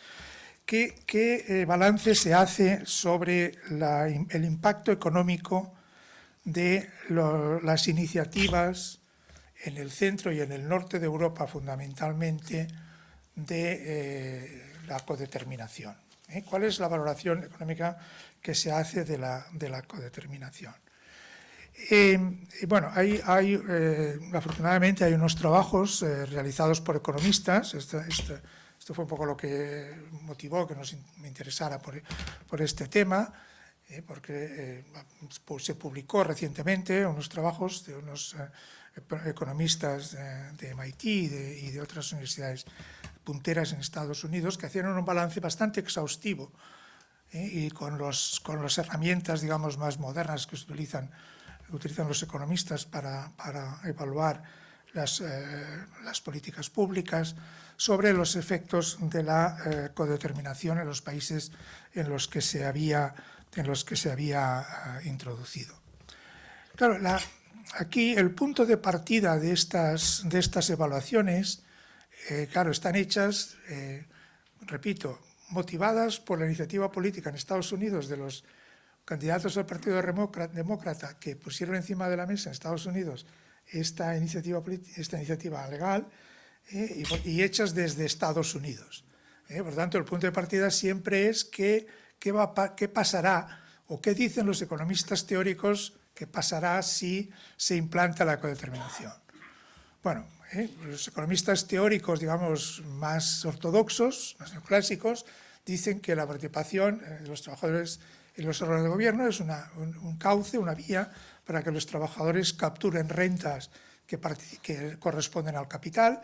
¿Qué balance se hace sobre el impacto económico de las iniciativas en el centro y en el norte de Europa, fundamentalmente, de la codeterminación? ¿Cuál es la valoración económica que se hace de la codeterminación? Bueno, afortunadamente hay unos trabajos realizados por economistas. Esto fue un poco lo que motivó que me interesara por este tema, porque se publicó recientemente unos trabajos de unos economistas de MIT y de otras universidades punteras en Estados Unidos, que hacían un balance bastante exhaustivo y con las herramientas, digamos, más modernas que utilizan los economistas para evaluar las políticas públicas, sobre los efectos de la codeterminación en los países en los que se había introducido. Claro, aquí el punto de partida de estas evaluaciones, claro, están hechas, repito, motivadas por la iniciativa política en Estados Unidos de los candidatos al Partido Demócrata que pusieron encima de la mesa en Estados Unidos esta iniciativa legal, y hechas desde Estados Unidos. Por tanto, el punto de partida siempre es qué pasará, o qué dicen los economistas teóricos que pasará si se implanta la codeterminación. Bueno, los economistas teóricos, digamos, más ortodoxos, más neoclásicos, dicen que la participación de los trabajadores en los órganos de gobierno es un cauce, una vía para que los trabajadores capturen rentas que corresponden al capital,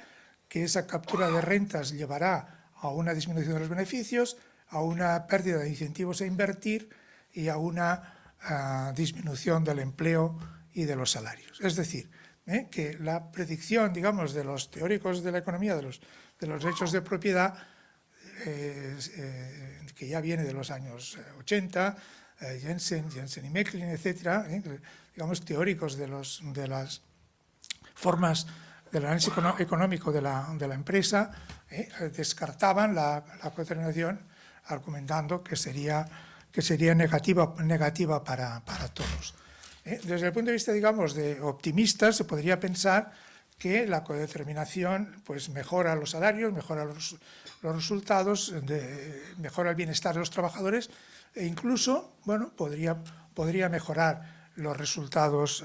que esa captura de rentas llevará a una disminución de los beneficios, a una pérdida de incentivos a invertir y a una disminución del empleo y de los salarios. Es decir, que la predicción, digamos, de los teóricos de la economía, de los derechos de propiedad, que ya viene de los años 80, Jensen y Meklin, etcétera, digamos, teóricos de las formas del análisis económico de la empresa, descartaban la codeterminación, argumentando que sería negativa para todos. Desde el punto de vista, digamos, de optimistas, se podría pensar que la codeterminación pues, mejora los salarios, mejora los resultados, mejora el bienestar de los trabajadores e incluso, bueno, podría mejorar los resultados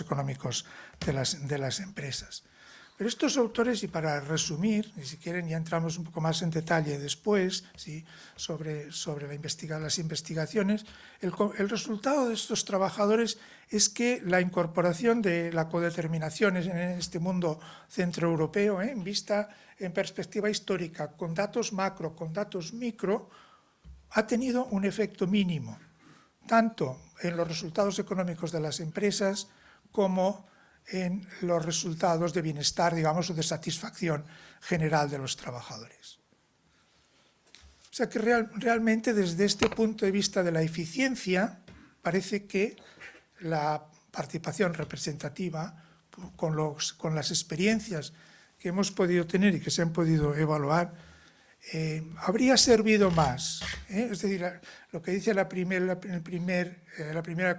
económicos de las empresas. Pero estos autores, y para resumir, y si quieren ya entramos un poco más en detalle después, ¿sí?, sobre las investigaciones, el resultado de estos trabajadores es que la incorporación de la codeterminación en este mundo centroeuropeo, vista en perspectiva histórica, con datos macro, con datos micro, ha tenido un efecto mínimo, tanto en los resultados económicos de las empresas como en los resultados de bienestar, digamos, o de satisfacción general de los trabajadores. O sea que realmente desde este punto de vista de la eficiencia parece que la participación representativa, con las experiencias que hemos podido tener y que se han podido evaluar, habría servido más. Es decir, lo que dice la primera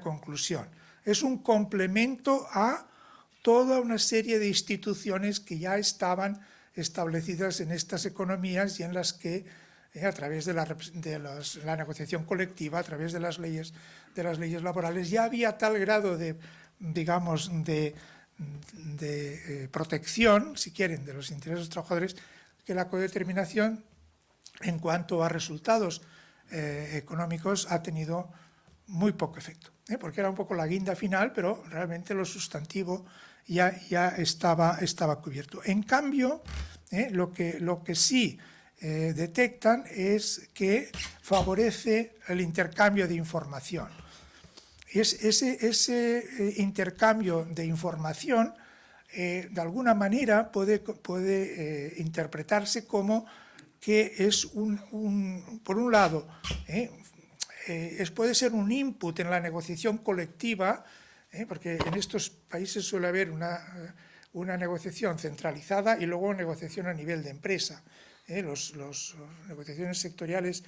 conclusión. Es un complemento a toda una serie de instituciones que ya estaban establecidas en estas economías y en las que, a través de la negociación colectiva, a través de las leyes laborales, ya había tal grado de, digamos, de protección, si quieren, de los intereses de los trabajadores, que la codeterminación, en cuanto a resultados económicos, ha tenido muy poco efecto, porque era un poco la guinda final, pero realmente lo sustantivo ya estaba cubierto. En cambio, lo que sí detectan es que favorece el intercambio de información. Y ese intercambio de información, de alguna manera, puede interpretarse como que es por un lado, puede ser un input en la negociación colectiva, porque en estos países suele haber una negociación centralizada y luego negociación a nivel de empresa. Las negociaciones sectoriales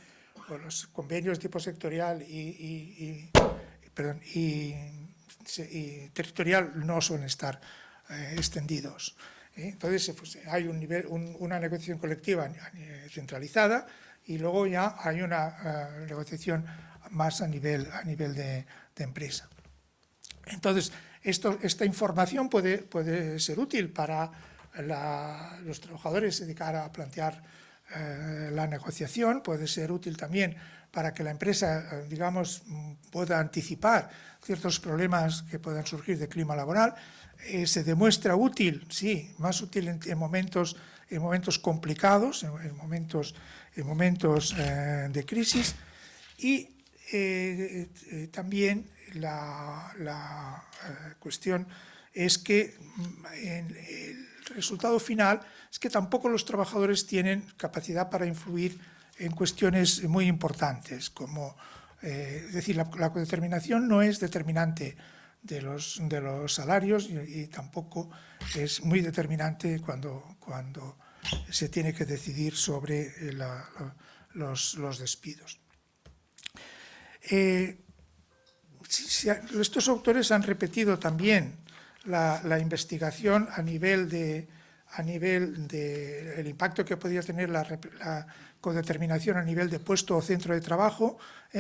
o los convenios de tipo sectorial y territorial no suelen estar extendidos. Entonces, pues, hay una negociación colectiva centralizada y luego ya hay una negociación más a nivel de empresa. Entonces, esta información puede ser útil para los trabajadores de cara a plantear la negociación, puede ser útil también para que la empresa, digamos, pueda anticipar ciertos problemas que puedan surgir de clima laboral. Se demuestra útil, sí, más útil en momentos complicados, en momentos de crisis, y también la cuestión es que el resultado final es que tampoco los trabajadores tienen capacidad para influir en cuestiones muy importantes, como es decir, la codeterminación no es determinante de los salarios y tampoco es muy determinante cuando se tiene que decidir sobre los despidos. Estos autores han repetido también la investigación a nivel del impacto que podría tener la codeterminación a nivel de puesto o centro de trabajo,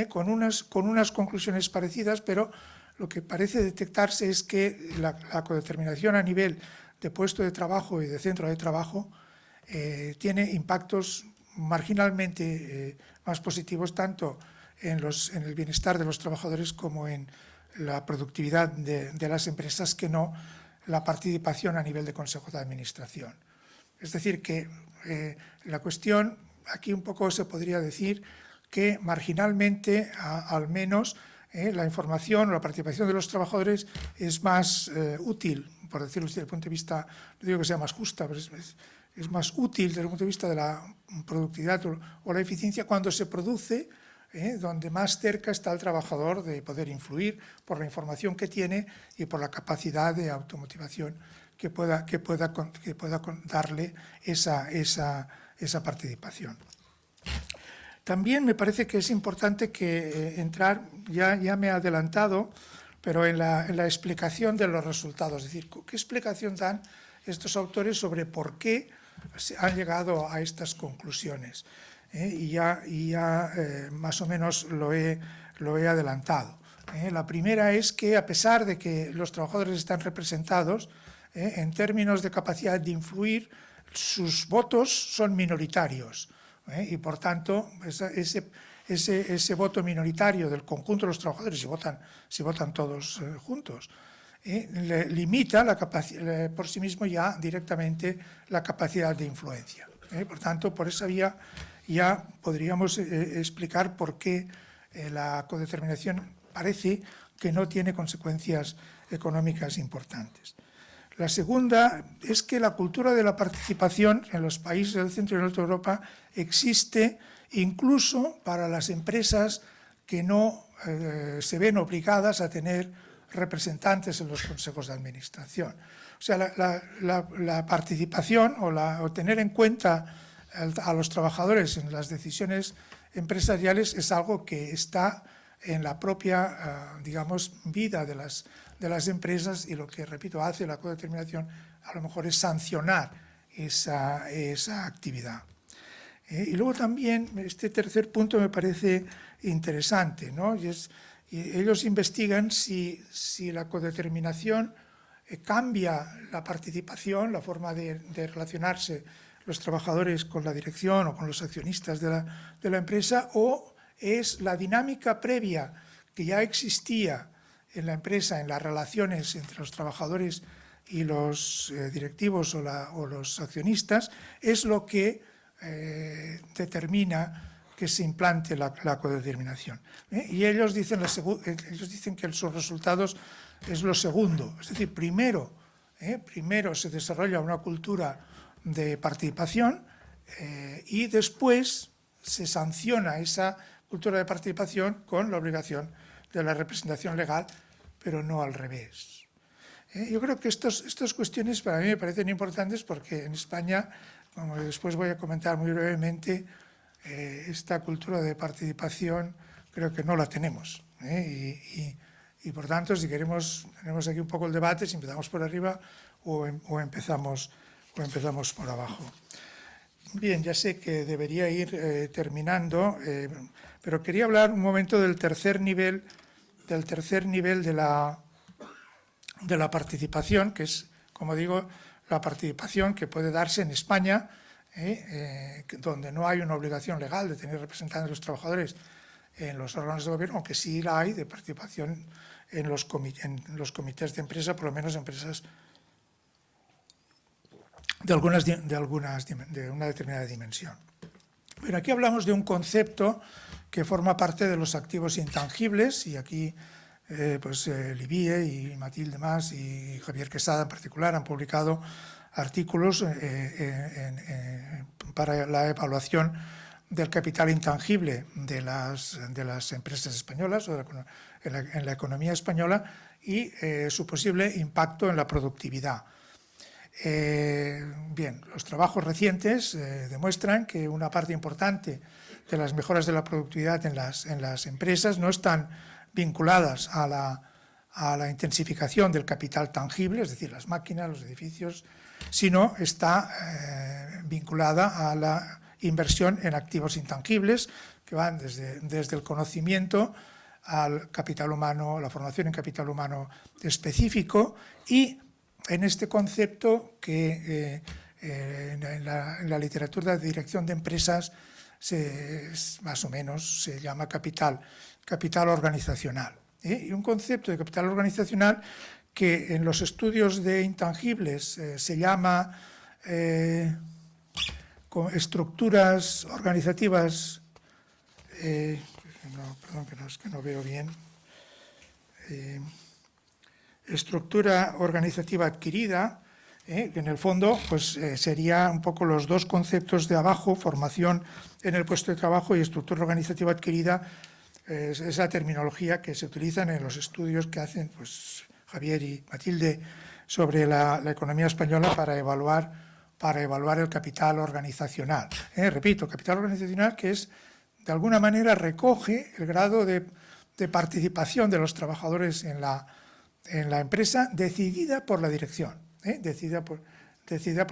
con unas conclusiones parecidas, pero lo que parece detectarse es que la codeterminación a nivel de puesto de trabajo y de centro de trabajo tiene impactos marginalmente más positivos tanto en el bienestar de los trabajadores como en la productividad de las empresas que no la participación a nivel de consejo de administración. Es decir, que la cuestión, aquí un poco se podría decir que marginalmente, al menos, la información o la participación de los trabajadores es más útil, por decirlo desde el punto de vista, no digo que sea más justa, pero es más útil desde el punto de vista de la productividad o la eficiencia cuando se produce donde más cerca está el trabajador de poder influir por la información que tiene y por la capacidad de automotivación que pueda darle esa participación. También me parece que es importante entrar, ya me he adelantado, pero en la explicación de los resultados, es decir, ¿qué explicación dan estos autores sobre por qué han llegado a estas conclusiones? Y ya más o menos lo he adelantado. La primera es que, a pesar de que los trabajadores están representados, en términos de capacidad de influir, sus votos son minoritarios. Y, por tanto, ese voto minoritario del conjunto de los trabajadores, si votan todos juntos, limita por sí mismo ya directamente la capacidad de influencia. Por tanto, por esa vía ya podríamos explicar por qué la codeterminación parece que no tiene consecuencias económicas importantes. La segunda es que la cultura de la participación en los países del centro y del norte de Europa existe incluso para las empresas que no se ven obligadas a tener representantes en los consejos de administración. O sea, la participación o tener en cuenta a los trabajadores en las decisiones empresariales es algo que está en la propia, digamos, vida de las empresas, y lo que, repito, hace la codeterminación a lo mejor es sancionar esa actividad. Y luego también este tercer punto me parece interesante, ¿no? Y ellos investigan si la codeterminación cambia la participación, la forma de relacionarse los trabajadores con la dirección o con los accionistas de la empresa, o es la dinámica previa que ya existía en la empresa, en las relaciones entre los trabajadores y los directivos o los accionistas, es lo que determina que se implante la codeterminación. Y ellos dicen que sus resultados es lo segundo, es decir, primero se desarrolla una cultura de participación y después se sanciona esa cultura de participación con la obligación de la representación legal, pero no al revés. Yo creo que estas cuestiones para mí me parecen importantes porque en España, como después voy a comentar muy brevemente, esta cultura de participación creo que no la tenemos. Y por tanto, si tenemos aquí un poco el debate, si empezamos por arriba o empezamos por abajo. Bien, ya sé que debería ir terminando, pero quería hablar un momento del tercer nivel de la participación, que es, como digo, la participación que puede darse en España, donde no hay una obligación legal de tener representantes de los trabajadores en los órganos de gobierno, aunque sí la hay de participación en los comités de empresa, por lo menos empresas de una determinada dimensión. Pero aquí hablamos de un concepto que forma parte de los activos intangibles, y aquí Livie y Matilde Mas y Javier Quesada en particular han publicado artículos para la evaluación del capital intangible de las empresas españolas o en la economía española y su posible impacto en la productividad. Bien, los trabajos recientes demuestran que una parte importante de las mejoras de la productividad en las empresas no están vinculadas a la intensificación del capital tangible, es decir, las máquinas, los edificios, sino está vinculada a la inversión en activos intangibles que van desde el conocimiento al capital humano, la formación en capital humano específico, y en este concepto que en la literatura de dirección de empresas más o menos se llama capital organizacional. Y un concepto de capital organizacional que en los estudios de intangibles se llama estructuras organizativas, es que no veo bien, estructura organizativa adquirida, que en el fondo pues, sería un poco los dos conceptos de abajo, formación en el puesto de trabajo y estructura organizativa adquirida, es la terminología que se utilizan en los estudios que hacen pues, Javier y Matilde sobre la economía española para evaluar el capital organizacional. Repito, capital organizacional que es, de alguna manera, recoge el grado de participación de los trabajadores en la empresa decidida por la dirección. Decidida por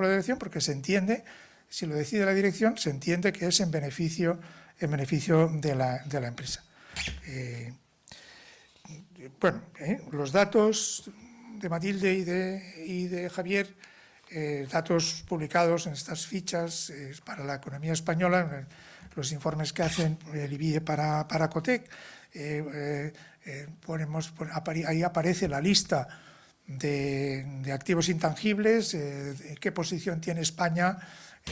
la dirección porque se entiende, si lo decide la dirección, se entiende que es en beneficio de la empresa. Los datos de Matilde y de Javier, datos publicados en estas fichas para la economía española, los informes que hacen Livie para Cotec, ahí aparece la lista de activos intangibles, qué posición tiene España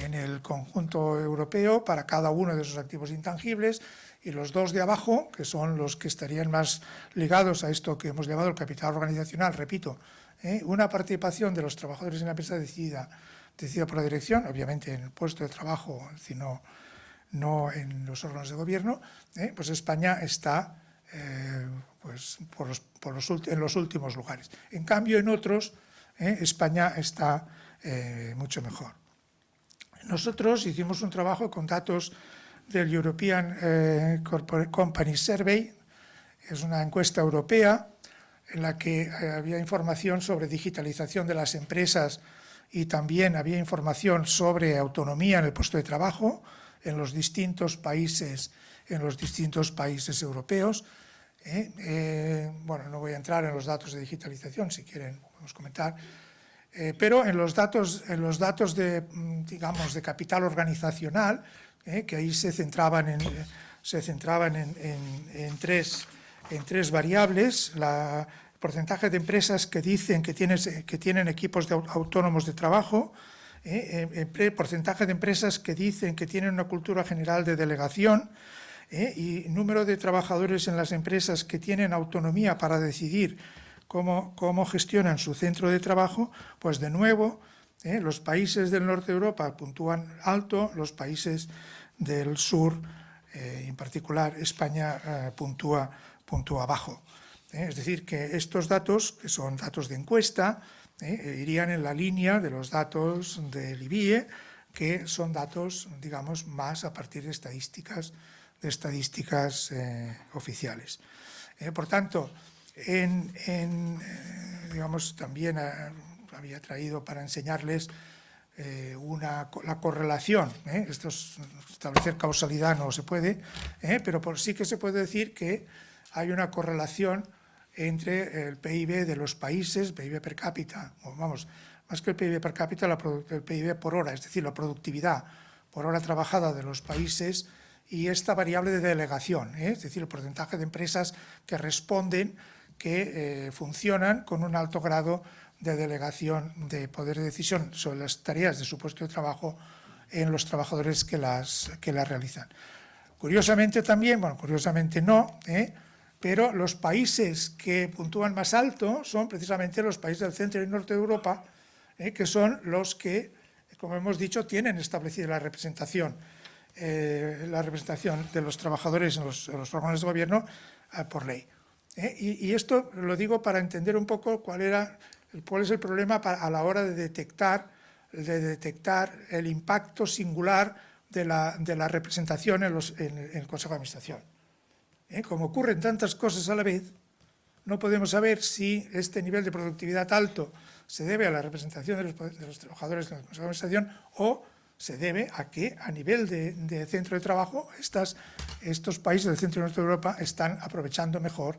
en el conjunto europeo para cada uno de esos activos intangibles, y los dos de abajo, que son los que estarían más ligados a esto que hemos llamado el capital organizacional, repito, una participación de los trabajadores en la empresa decidida por la dirección, obviamente en el puesto de trabajo, sino no en los órganos de gobierno, pues España está en los últimos lugares. En cambio, en otros, España está mucho mejor. Nosotros hicimos un trabajo con datos del European Company Survey, es una encuesta europea en la que había información sobre digitalización de las empresas y también había información sobre autonomía en el puesto de trabajo en los distintos países europeos. Bueno, no voy a entrar en los datos de digitalización, si quieren podemos comentar, pero en los datos de, digamos, de capital organizacional, que ahí se centraban en tres variables: el porcentaje de empresas que dicen que tienen equipos autónomos de trabajo, porcentaje de empresas que dicen que tienen una cultura general de delegación, y número de trabajadores en las empresas que tienen autonomía para decidir cómo gestionan su centro de trabajo. Pues de nuevo, los países del norte de Europa puntúan alto, los países del sur, en particular España, puntúa bajo. Es decir, que estos datos, que son datos de encuesta, irían en la línea de los datos del IBIE, que son datos, digamos, más a partir de estadísticas oficiales. Por tanto, digamos, también había traído para enseñarles la correlación. Establecer causalidad no se puede, pero sí que se puede decir que hay una correlación entre el PIB de los países, PIB per cápita, o vamos, más que el PIB per cápita, el PIB por hora, es decir, la productividad por hora trabajada de los países, y esta variable de delegación, es decir, el porcentaje de empresas que responden, que funcionan con un alto grado de delegación de poder de decisión sobre las tareas de su puesto de trabajo en los trabajadores que las realizan. Curiosamente también, bueno, curiosamente no, pero los países que puntúan más alto son precisamente los países del centro y norte de Europa, que son los que, como hemos dicho, tienen establecida la representación de los trabajadores en los órganos de gobierno por ley. Y esto lo digo para entender un poco cuál es el problema a la hora de detectar el impacto singular de la representación en el Consejo de Administración. Como ocurren tantas cosas a la vez, no podemos saber si este nivel de productividad alto se debe a la representación de los trabajadores en el Consejo de Administración o se debe a que a nivel de centro de trabajo estos países del centro y norte de Europa están aprovechando mejor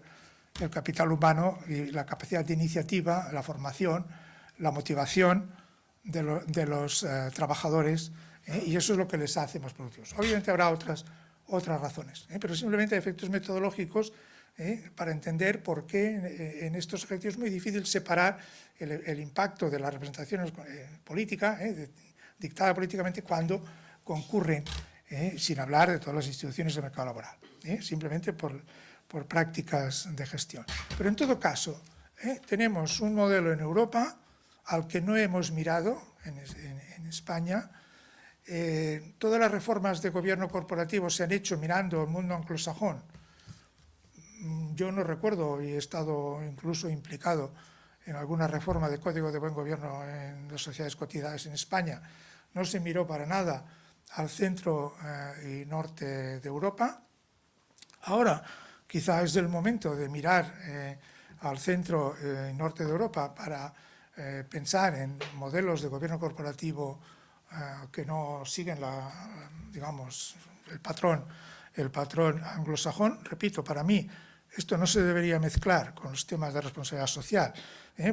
el capital humano y la capacidad de iniciativa, la formación, la motivación de los trabajadores, y eso es lo que les hace más productivos. Obviamente habrá otras razones, pero simplemente efectos metodológicos para entender por qué en estos ejercicios es muy difícil separar el impacto de la representación política, dictada políticamente, cuando concurren, sin hablar de todas las instituciones del mercado laboral, simplemente por prácticas de gestión. Pero en todo caso, tenemos un modelo en Europa al que no hemos mirado en España. Todas las reformas de gobierno corporativo se han hecho mirando el mundo anglosajón. Yo no recuerdo, y he estado incluso implicado en alguna reforma de Código de Buen Gobierno en las sociedades cotizadas en España, no se miró para nada al centro y norte de Europa. Ahora, quizá es el momento de mirar al centro y norte de Europa para pensar en modelos de gobierno corporativo que no siguen digamos, el patrón anglosajón. Repito, para mí esto no se debería mezclar con los temas de responsabilidad social,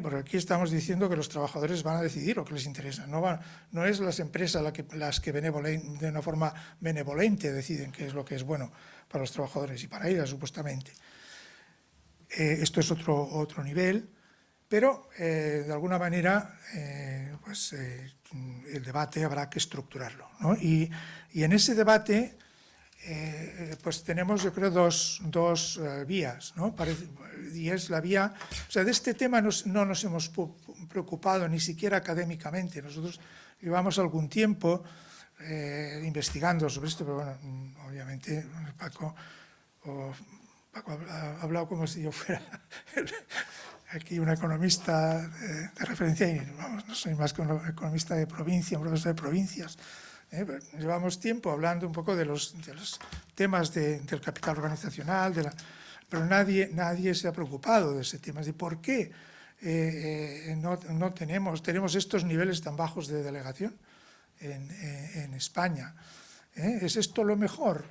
porque aquí estamos diciendo que los trabajadores van a decidir lo que les interesa. No es las empresas las que de una forma benevolente deciden qué es lo que es bueno para los trabajadores y para ellas, supuestamente. Esto es otro nivel, pero de alguna manera el debate habrá que estructurarlo, ¿no? Y en ese debate pues tenemos, yo creo, dos vías, ¿no? Y es la vía, o sea, de este tema no nos hemos preocupado ni siquiera académicamente. Nosotros llevamos algún tiempo investigando sobre esto, pero bueno, obviamente Paco ha hablado como si yo fuera aquí un economista de referencia, y vamos, no soy más que un economista de provincia, un profesor de provincias, Llevamos tiempo hablando un poco de los temas del capital organizacional, pero nadie se ha preocupado de ese tema, de por qué no tenemos estos niveles tan bajos de delegación en España. ¿Es esto lo mejor?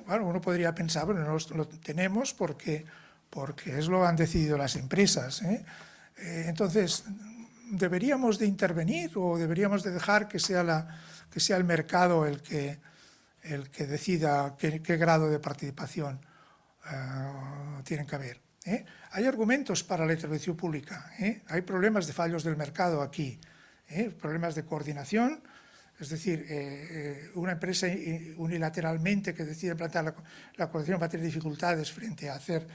Bueno, uno podría pensar, bueno, lo tenemos porque es lo que han decidido las empresas. Entonces, ¿deberíamos de intervenir o deberíamos de dejar que sea el mercado el que decida qué grado de participación tienen que haber? Hay argumentos para la intervención pública, hay problemas de fallos del mercado aquí, problemas de coordinación, es decir, una empresa unilateralmente que decide plantear la coordinación va a tener dificultades frente a hacer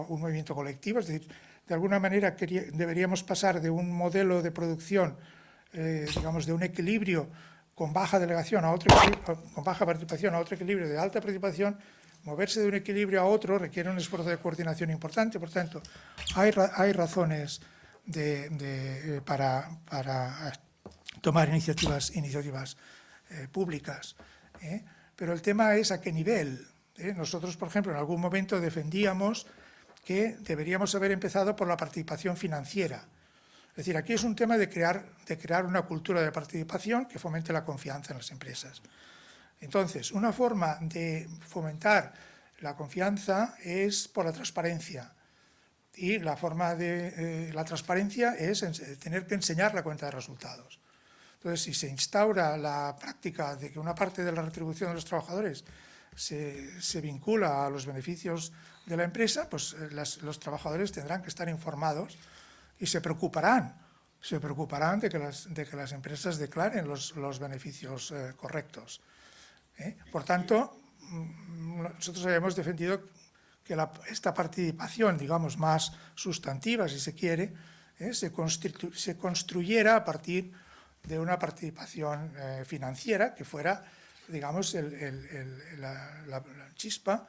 un movimiento colectivo, es decir, de alguna manera deberíamos pasar de un modelo de producción, digamos, de un equilibrio con baja delegación con baja participación a otro equilibrio de alta participación. Moverse de un equilibrio a otro requiere un esfuerzo de coordinación importante, por tanto, hay razones para tomar iniciativas públicas, pero el tema es a qué nivel. Nosotros, por ejemplo, en algún momento defendíamos que deberíamos haber empezado por la participación financiera. Es decir, aquí es un tema de crear una cultura de participación que fomente la confianza en las empresas. Entonces, una forma de fomentar la confianza es por la transparencia. Y la forma de la transparencia es tener que enseñar la cuenta de resultados. Entonces, si se instaura la práctica de que una parte de la retribución de los trabajadores se vincula a los beneficios de la empresa, pues los trabajadores tendrán que estar informados y se preocuparán de que las empresas declaren los beneficios correctos. Por tanto, nosotros habíamos defendido que esta participación, digamos, más sustantiva, si se quiere, se construyera a partir de una participación financiera que fuera, digamos, la chispa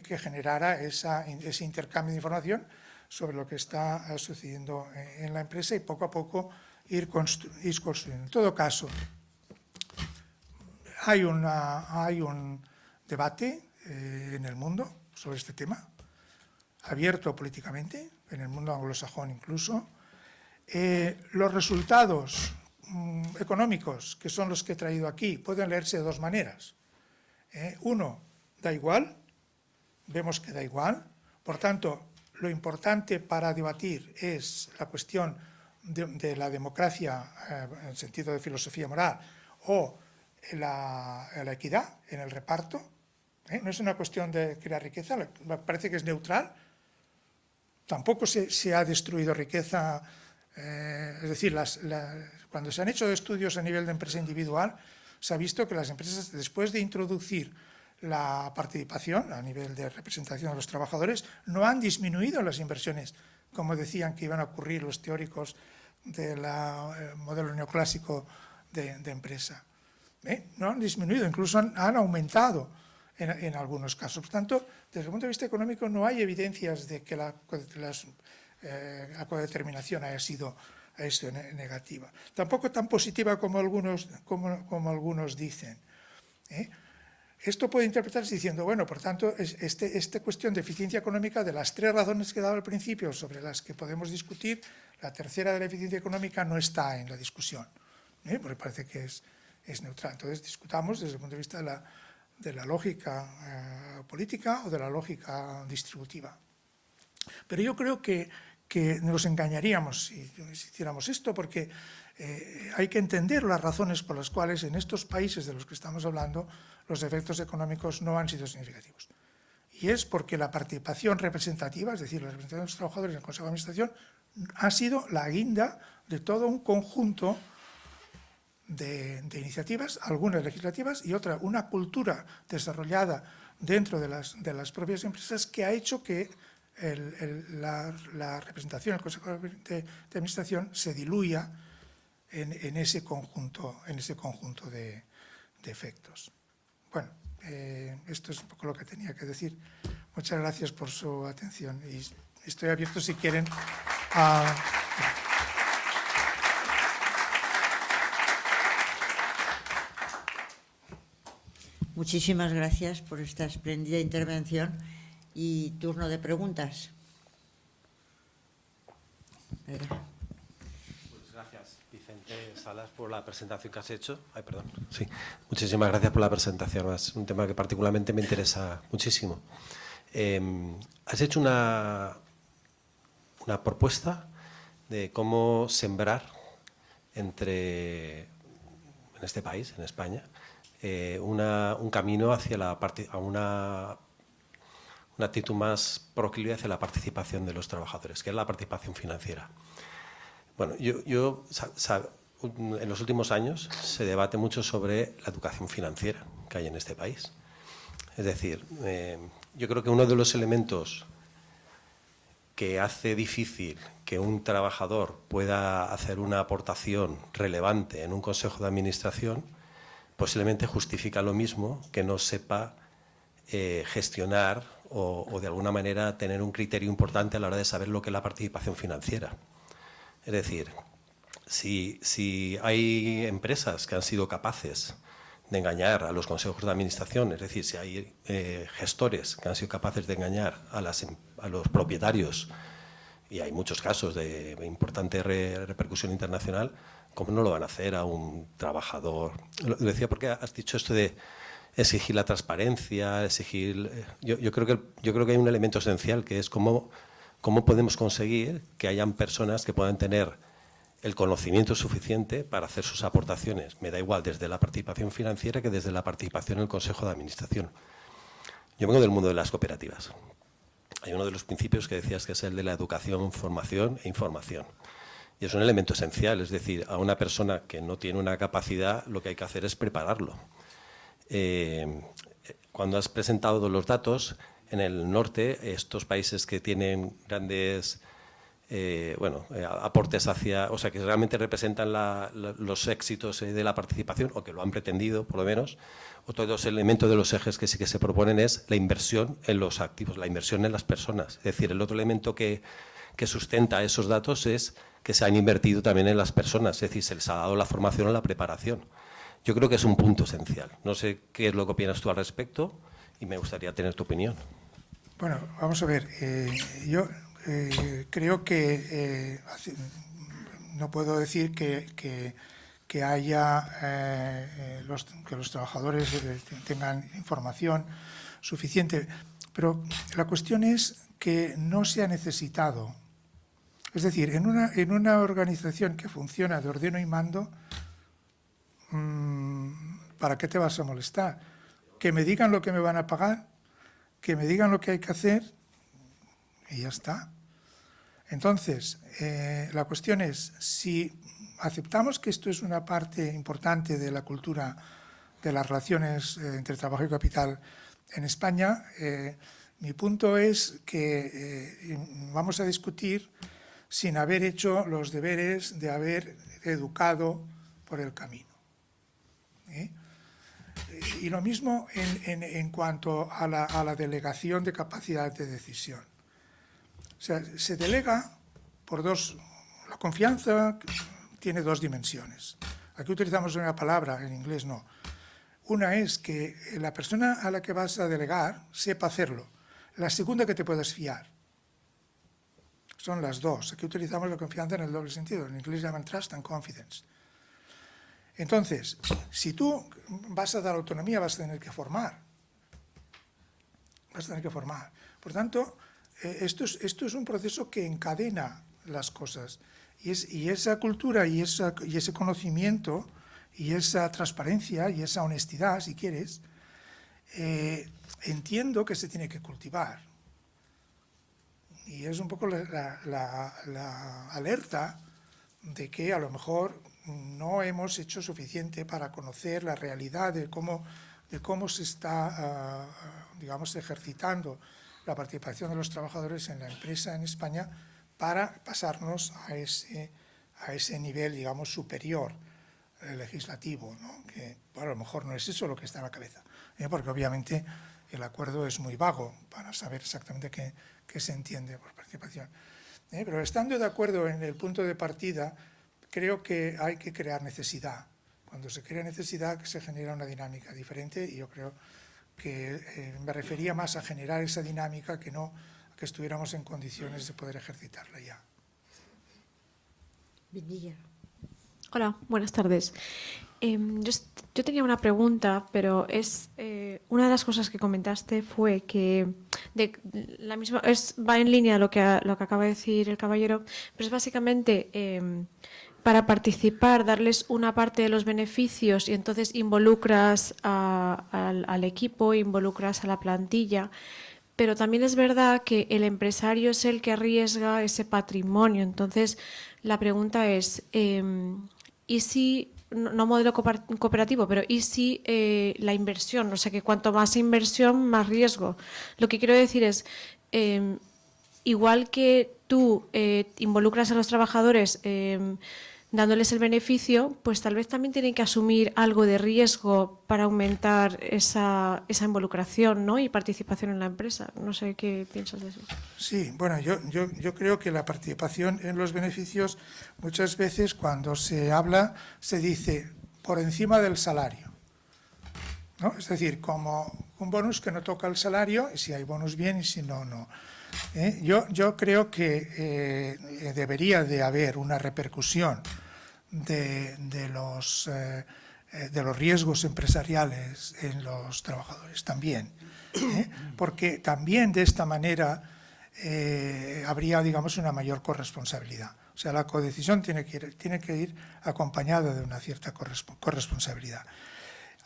que generara ese intercambio de información sobre lo que está sucediendo en la empresa y poco a poco ir construyendo. En todo caso, hay un debate en el mundo sobre este tema, abierto políticamente, en el mundo anglosajón incluso. Los resultados económicos, que son los que he traído aquí, pueden leerse de dos maneras. Uno, da igual, vemos que da igual, por tanto, lo importante para debatir es la cuestión de la democracia en el sentido de filosofía moral o la equidad en el reparto. No es una cuestión de crear riqueza, me parece que es neutral. Tampoco se ha destruido riqueza, es decir, cuando se han hecho estudios a nivel de empresa individual, se ha visto que las empresas, después de introducir la participación a nivel de representación de los trabajadores, no han disminuido las inversiones, como decían que iban a ocurrir los teóricos del modelo neoclásico de empresa. No han disminuido, incluso han aumentado en algunos casos. Por tanto, desde el punto de vista económico no hay evidencias de que la codeterminación haya sido negativa. Tampoco tan positiva como algunos dicen. Esto puede interpretarse diciendo, bueno, por tanto, esta cuestión de eficiencia económica, de las tres razones que he dado al principio sobre las que podemos discutir, la tercera de la eficiencia económica no está en la discusión, porque parece que es neutral. Entonces, discutamos desde el punto de vista de la lógica política o de la lógica distributiva. Pero yo creo que nos engañaríamos si hiciéramos esto, porque hay que entender las razones por las cuales en estos países de los que estamos hablando los efectos económicos no han sido significativos. Y es porque la participación representativa, es decir, la representación de los trabajadores en el Consejo de Administración, ha sido la guinda de todo un conjunto de iniciativas, algunas legislativas y otra, una cultura desarrollada dentro de las propias empresas que ha hecho que la representación del Consejo de Administración se diluya en ese conjunto de efectos. Bueno, esto es un poco lo que tenía que decir. Muchas gracias por su atención y estoy abierto si quieren a... Muchísimas gracias por esta espléndida intervención y turno de preguntas. Gracias, Vicente Salas, por la presentación que has hecho. Sí, muchísimas gracias por la presentación. Es un tema que particularmente me interesa muchísimo. Has hecho una propuesta de cómo sembrar en este país, en España, un camino hacia una actitud más proclive hacia la participación de los trabajadores, que es la participación financiera. Bueno, en los últimos años se debate mucho sobre la educación financiera que hay en este país. Es decir, yo creo que uno de los elementos que hace difícil que un trabajador pueda hacer una aportación relevante en un consejo de administración posiblemente justifica lo mismo que no sepa gestionar o de alguna manera tener un criterio importante a la hora de saber lo que es la participación financiera. Es decir, si hay empresas que han sido capaces de engañar a los consejos de administración, es decir, si hay gestores que han sido capaces de engañar a los propietarios, y hay muchos casos de importante repercusión internacional, ¿cómo no lo van a hacer a un trabajador? Lo decía porque has dicho esto de exigir la transparencia, yo creo que hay un elemento esencial que es cómo podemos conseguir que hayan personas que puedan tener el conocimiento suficiente para hacer sus aportaciones. Me da igual desde la participación financiera que desde la participación en el Consejo de Administración. Yo vengo del mundo de las cooperativas. Hay uno de los principios que decías que es el de la educación, formación e información. Y es un elemento esencial, es decir, a una persona que no tiene una capacidad lo que hay que hacer es prepararlo. Cuando has presentado los datos, en el norte, estos países que tienen grandes aportes o sea, que realmente representan los éxitos de la participación, o que lo han pretendido, por lo menos, otro de los elementos de los ejes que sí que se proponen es la inversión en los activos, la inversión en las personas. Es decir, el otro elemento que sustenta esos datos es que se han invertido también en las personas, es decir, se les ha dado la formación o la preparación. Yo creo que es un punto esencial. No sé qué es lo que opinas tú al respecto y me gustaría tener tu opinión. Bueno, vamos a ver. Yo creo que no puedo decir que los trabajadores tengan información suficiente, pero la cuestión es que no se ha necesitado. Es decir, en una organización que funciona de ordeno y mando, ¿para qué te vas a molestar? Que me digan lo que me van a pagar, que me digan lo que hay que hacer y ya está. Entonces, la cuestión es, si aceptamos que esto es una parte importante de la cultura de las relaciones entre trabajo y capital en España, mi punto es que vamos a discutir sin haber hecho los deberes de haber educado por el camino. Y lo mismo en cuanto a la delegación de capacidad de decisión. O sea, se delega por la confianza tiene dos dimensiones. Aquí utilizamos una palabra, en inglés no. Una es que la persona a la que vas a delegar sepa hacerlo. La segunda, que te puedas fiar. Son las dos. Aquí utilizamos la confianza en el doble sentido. En inglés llaman trust and confidence. Entonces, si tú vas a dar autonomía, vas a tener que formar. Vas a tener que formar. Por tanto, esto es un proceso que encadena las cosas. Y esa cultura y ese conocimiento y esa transparencia y esa honestidad, si quieres, entiendo que se tiene que cultivar. Y es un poco la alerta de que a lo mejor no hemos hecho suficiente para conocer la realidad de cómo se está, digamos, ejercitando la participación de los trabajadores en la empresa en España para pasarnos a ese nivel, digamos, superior legislativo, ¿no? Que bueno, a lo mejor no es eso lo que está en la cabeza, porque obviamente el acuerdo es muy vago para saber exactamente qué se entiende por participación. Pero estando de acuerdo en el punto de partida, creo que hay que crear necesidad. Cuando se crea necesidad se genera una dinámica diferente y yo creo que me refería más a generar esa dinámica que no a que estuviéramos en condiciones de poder ejercitarla ya. Vidilla. Hola, buenas tardes. Yo tenía una pregunta, pero es una de las cosas que comentaste fue que va en línea a lo que acaba de decir el caballero, pero es básicamente para participar, darles una parte de los beneficios y entonces involucras al equipo, involucras a la plantilla. Pero también es verdad que el empresario es el que arriesga ese patrimonio. Entonces, la pregunta es, ¿y si, no modelo cooperativo, pero ¿y si la inversión? O sea, que cuanto más inversión, más riesgo. Lo que quiero decir es, igual que tú involucras a los trabajadores dándoles el beneficio, pues tal vez también tienen que asumir algo de riesgo para aumentar esa involucración, ¿no? Y participación en la empresa. No sé qué piensas de eso. Sí, bueno, yo creo que la participación en los beneficios muchas veces cuando se habla se dice por encima del salario, ¿no? Es decir, como un bonus que no toca el salario, y si hay bonus bien y si no, no. Yo creo que debería de haber una repercusión de los riesgos empresariales en los trabajadores también, porque también de esta manera habría, digamos, una mayor corresponsabilidad. O sea, la codecisión tiene que ir acompañada de una cierta corresponsabilidad.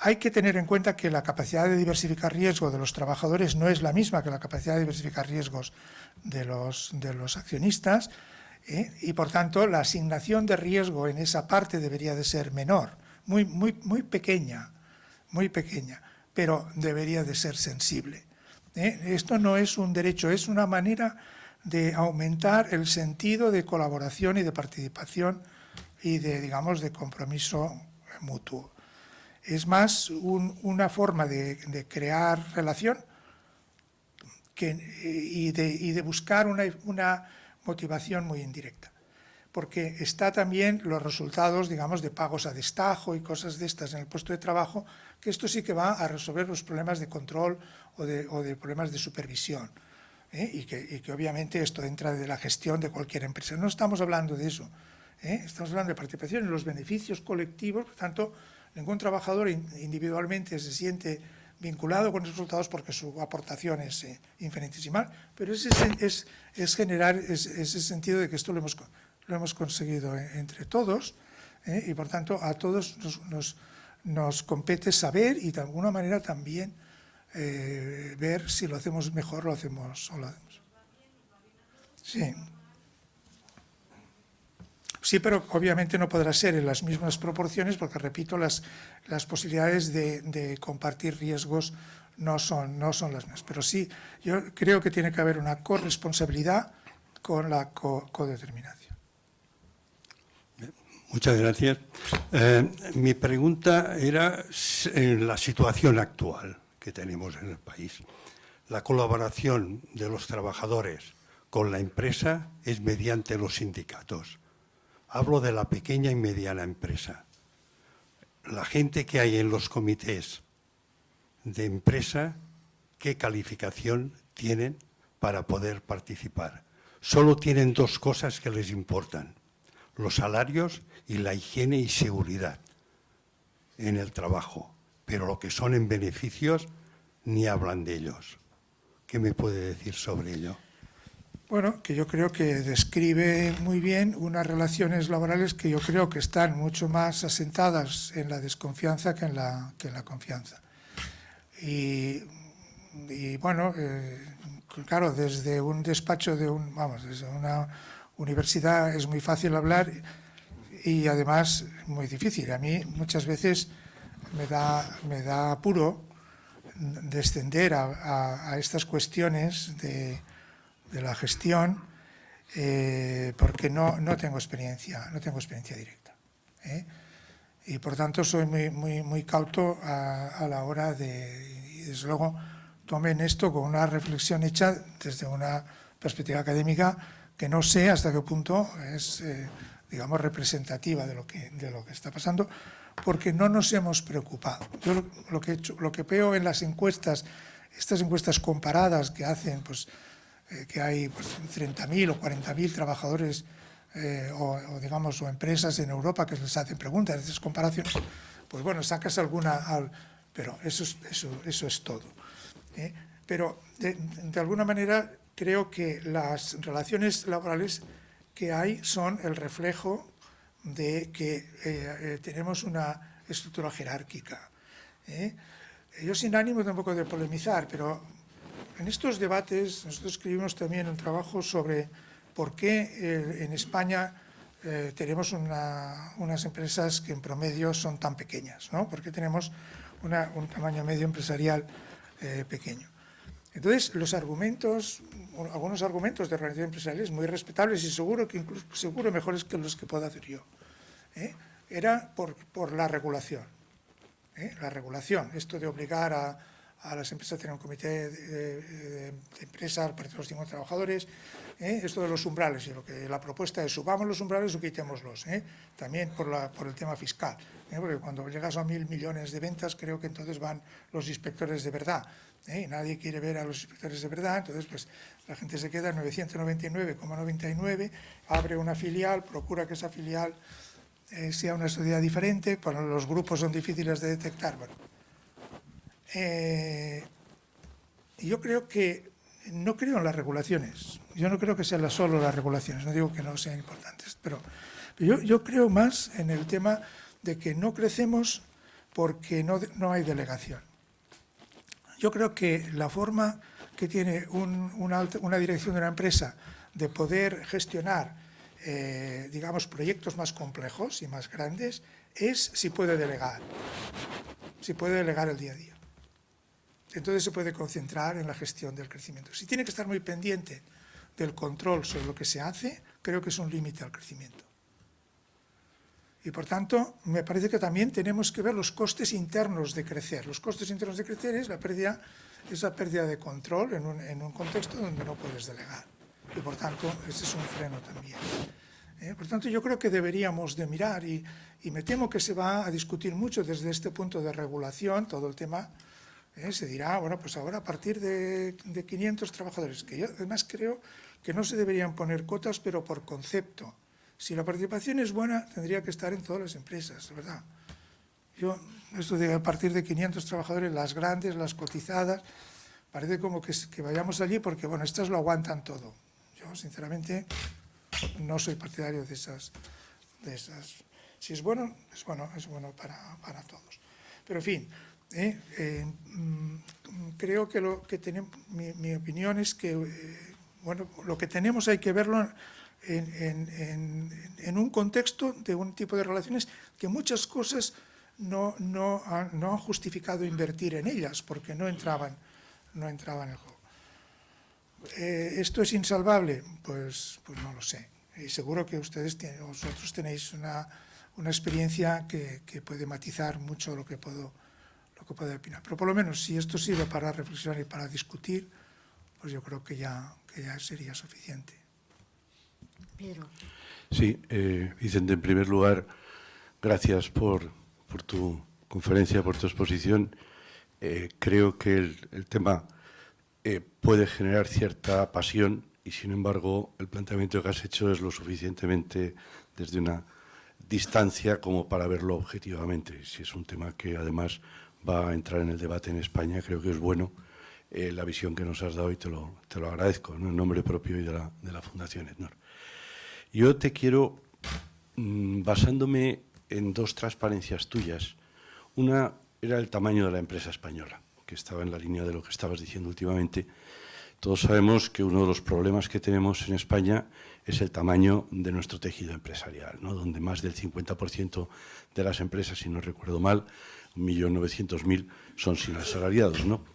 Hay que tener en cuenta que la capacidad de diversificar riesgo de los trabajadores no es la misma que la capacidad de diversificar riesgos de los accionistas, y por tanto la asignación de riesgo en esa parte debería de ser menor, muy pequeña, pero debería de ser sensible. Esto no es un derecho, es una manera de aumentar el sentido de colaboración y de participación y de, digamos, de compromiso mutuo. Es más una forma de crear relación y de buscar una motivación muy indirecta. Porque está también los resultados, digamos, de pagos a destajo y cosas de estas en el puesto de trabajo, que esto sí que va a resolver los problemas de control o de problemas de supervisión. Y que obviamente esto entra de la gestión de cualquier empresa. No estamos hablando de eso. Estamos hablando de participación en los beneficios colectivos, por tanto, ningún trabajador individualmente se siente vinculado con los resultados porque su aportación es infinitesimal, pero es generar ese sentido de que esto lo hemos conseguido entre todos, y por tanto a todos nos compete saber y de alguna manera también ver si lo hacemos mejor o lo hacemos. Sí. Sí, pero obviamente no podrá ser en las mismas proporciones porque, repito, las posibilidades de compartir riesgos no son las mismas. Pero sí, yo creo que tiene que haber una corresponsabilidad con la codeterminación. Muchas gracias. Mi pregunta era en la situación actual que tenemos en el país. La colaboración de los trabajadores con la empresa es mediante los sindicatos. Hablo de la pequeña y mediana empresa. La gente que hay en los comités de empresa, ¿qué calificación tienen para poder participar? Solo tienen dos cosas que les importan: los salarios y la higiene y seguridad en el trabajo. Pero lo que son en beneficios, ni hablan de ellos. ¿Qué me puede decir sobre ello? Bueno, que yo creo que describe muy bien unas relaciones laborales que yo creo que están mucho más asentadas en la desconfianza que en la confianza. Y bueno, claro, desde un despacho desde una universidad es muy fácil hablar y además muy difícil. A mí muchas veces me da apuro descender a estas cuestiones de la gestión, porque no tengo experiencia directa, y por tanto soy muy cauto a la hora y desde luego tomen esto con una reflexión hecha desde una perspectiva académica que no sé hasta qué punto es digamos representativa de lo que está pasando, porque no nos hemos preocupado. Yo lo que veo en las encuestas, estas encuestas comparadas que hacen, pues, que hay pues, 30.000 o 40.000 trabajadores o empresas en Europa que les hacen preguntas, esas comparaciones, pues bueno, sacas alguna, pero eso es todo. Pero de alguna manera creo que las relaciones laborales que hay son el reflejo de que tenemos una estructura jerárquica. Yo sin ánimo tampoco de polemizar, pero en estos debates nosotros escribimos también un trabajo sobre por qué en España tenemos unas empresas que en promedio son tan pequeñas, ¿no? ¿Por qué tenemos un tamaño medio empresarial pequeño? Entonces, algunos argumentos de organización empresarial muy respetables y seguro mejores que los que puedo hacer yo, era por la regulación. La regulación, esto de obligar a las empresas a tener un comité de empresa a partir de los 50 trabajadores, esto de los umbrales, y la propuesta es subamos los umbrales o quitémoslos, también por el tema fiscal, porque cuando llegas a 1.000 millones de ventas, creo que entonces van los inspectores de verdad, y nadie quiere ver a los inspectores de verdad, entonces pues la gente se queda en 999,99, abre una filial, procura que esa filial sea una sociedad diferente, bueno, los grupos son difíciles de detectar, bueno. Yo creo que no creo en las regulaciones, yo no creo que sean solo las regulaciones, no digo que no sean importantes, pero yo creo más en el tema de que no crecemos porque no hay delegación. Yo creo que la forma que tiene una dirección de una empresa de poder gestionar, digamos, proyectos más complejos y más grandes es si puede delegar el día a día. Entonces se puede concentrar en la gestión del crecimiento. Si tiene que estar muy pendiente del control sobre lo que se hace, creo que es un límite al crecimiento. Y por tanto, me parece que también tenemos que ver los costes internos de crecer. Los costes internos de crecer es esa pérdida de control en un contexto donde no puedes delegar. Y por tanto, ese es un freno también. Por tanto, yo creo que deberíamos de mirar, y me temo que se va a discutir mucho desde este punto de regulación, todo el tema. Se dirá, bueno, pues ahora a partir de 500 trabajadores, que yo además creo que no se deberían poner cotas, pero por concepto. Si la participación es buena, tendría que estar en todas las empresas, ¿verdad? Esto de a partir de 500 trabajadores, las grandes, las cotizadas, parece como que vayamos allí porque, bueno, estas lo aguantan todo. Yo, sinceramente, no soy partidario de esas. Si es bueno, es bueno para todos. Pero, en fin, creo que lo que tenemos, mi opinión es que, lo que tenemos hay que verlo en un contexto de un tipo de relaciones que muchas cosas no han justificado invertir en ellas porque no entraban en el juego. ¿Esto es insalvable? Pues no lo sé. Y seguro que vosotros tenéis una experiencia que puede matizar mucho lo que puedo opinar. Pero por lo menos, si esto sirve para reflexionar y para discutir, pues yo creo que ya sería suficiente. Pedro. Sí, Vicente, en primer lugar, gracias por tu conferencia, por tu exposición. Creo que el tema puede generar cierta pasión y, sin embargo, el planteamiento que has hecho es lo suficientemente desde una distancia como para verlo objetivamente. Si es un tema que, además, va a entrar en el debate en España, creo que es bueno la visión que nos has dado y te lo agradezco, ¿no? En nombre propio y de la Fundación ETNOR. Yo te quiero, basándome en dos transparencias tuyas. Una era el tamaño de la empresa española, que estaba en la línea de lo que estabas diciendo últimamente. Todos sabemos que uno de los problemas que tenemos en España es el tamaño de nuestro tejido empresarial, ¿no? Donde más del 50% de las empresas, si no recuerdo mal, 1.900.000 son sin asalariados, ¿no?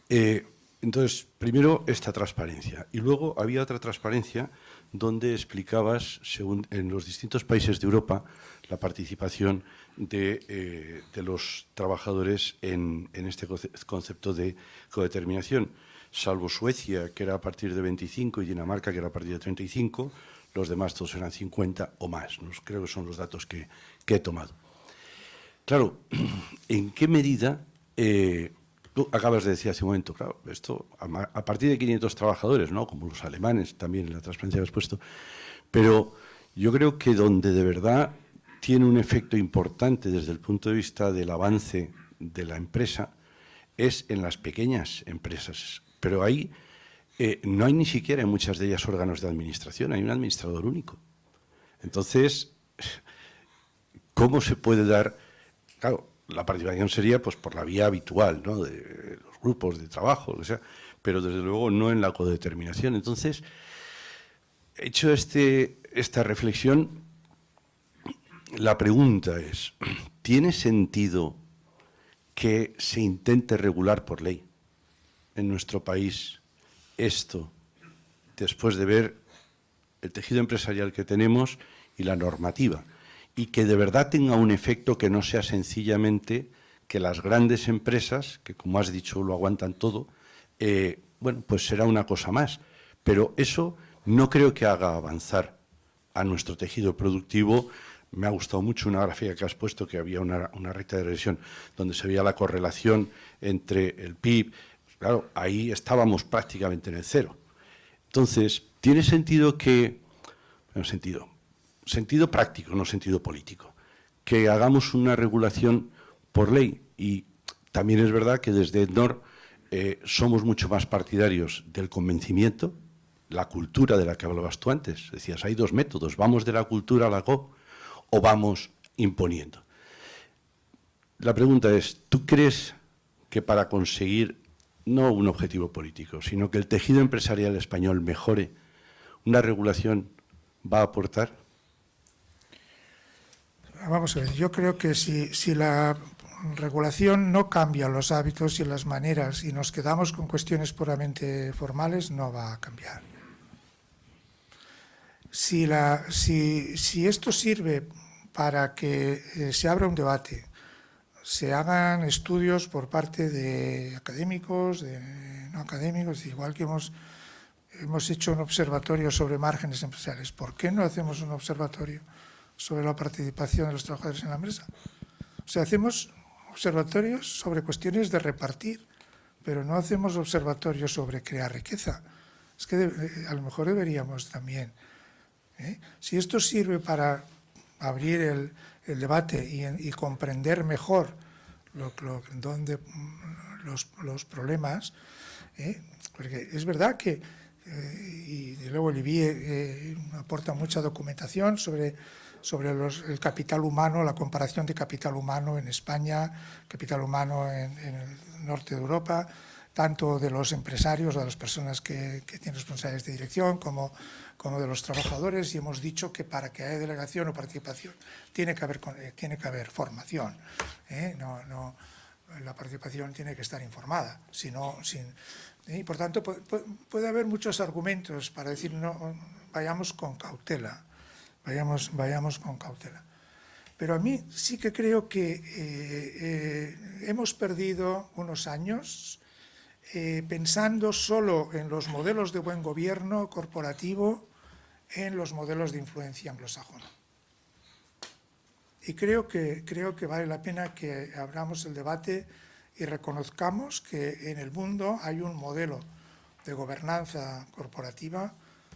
Entonces, primero esta transparencia. Y luego había otra transparencia donde explicabas, según en los distintos países de Europa, la participación de los trabajadores en este concepto de codeterminación. Salvo Suecia, que era a partir de 25, y Dinamarca, que era a partir de 35, los demás todos eran 50 o más, ¿no? Creo que son los datos que he tomado. Claro, ¿en qué medida, tú acabas de decir hace un momento, claro, esto a partir de 500 trabajadores, ¿no? Como los alemanes también en la transparencia que has puesto, pero yo creo que donde de verdad tiene un efecto importante desde el punto de vista del avance de la empresa es en las pequeñas empresas, pero ahí no hay ni siquiera en muchas de ellas órganos de administración, hay un administrador único. Entonces, ¿cómo se puede dar? Claro, la participación sería pues por la vía habitual, ¿no? De los grupos de trabajo, o sea, pero desde luego no en la codeterminación. Entonces, hecho esta reflexión, la pregunta es, ¿tiene sentido que se intente regular por ley en nuestro país esto, después de ver el tejido empresarial que tenemos y la normativa, y que de verdad tenga un efecto que no sea sencillamente que las grandes empresas, que como has dicho lo aguantan todo, bueno, pues será una cosa más, pero eso no creo que haga avanzar a nuestro tejido productivo. Me ha gustado mucho una gráfica que has puesto, que había una recta de regresión donde se veía la correlación entre el PIB. Claro, ahí estábamos prácticamente en el cero. Entonces, ¿tiene sentido que, bueno, sentido práctico, no sentido político, que hagamos una regulación por ley? Y también es verdad que desde EDNOR somos mucho más partidarios del convencimiento, la cultura de la que hablabas tú antes. Decías, hay dos métodos, vamos de la cultura a la Go o vamos imponiendo. La pregunta es, ¿tú crees que para conseguir no un objetivo político, sino que el tejido empresarial español mejore, una regulación va a aportar? Vamos a ver, yo creo que si la regulación no cambia los hábitos y las maneras y nos quedamos con cuestiones puramente formales, no va a cambiar. Si esto sirve para que se abra un debate, se hagan estudios por parte de académicos, de no académicos, igual que hemos hecho un observatorio sobre márgenes empresariales, ¿por qué no hacemos un observatorio sobre la participación de los trabajadores en la empresa? O sea, hacemos observatorios sobre cuestiones de repartir, pero no hacemos observatorios sobre crear riqueza. Es que a lo mejor deberíamos también. Si esto sirve para abrir el debate y comprender mejor los problemas, porque es verdad que, y luego Olivier aporta mucha documentación sobre el capital humano, la comparación de capital humano en España, capital humano en el norte de Europa, tanto de los empresarios, de las personas que tienen responsabilidades de dirección, como de los trabajadores, y hemos dicho que para que haya delegación o participación tiene que haber formación. La participación tiene que estar informada, y por tanto puede haber muchos argumentos para decir no, vayamos con cautela, vayamos con cautela. Pero a mí sí que creo que hemos perdido unos años pensando solo en los modelos de buen gobierno corporativo, en los modelos de influencia anglosajona. Y creo que vale la pena que abramos el debate y reconozcamos que en el mundo hay un modelo de gobernanza corporativa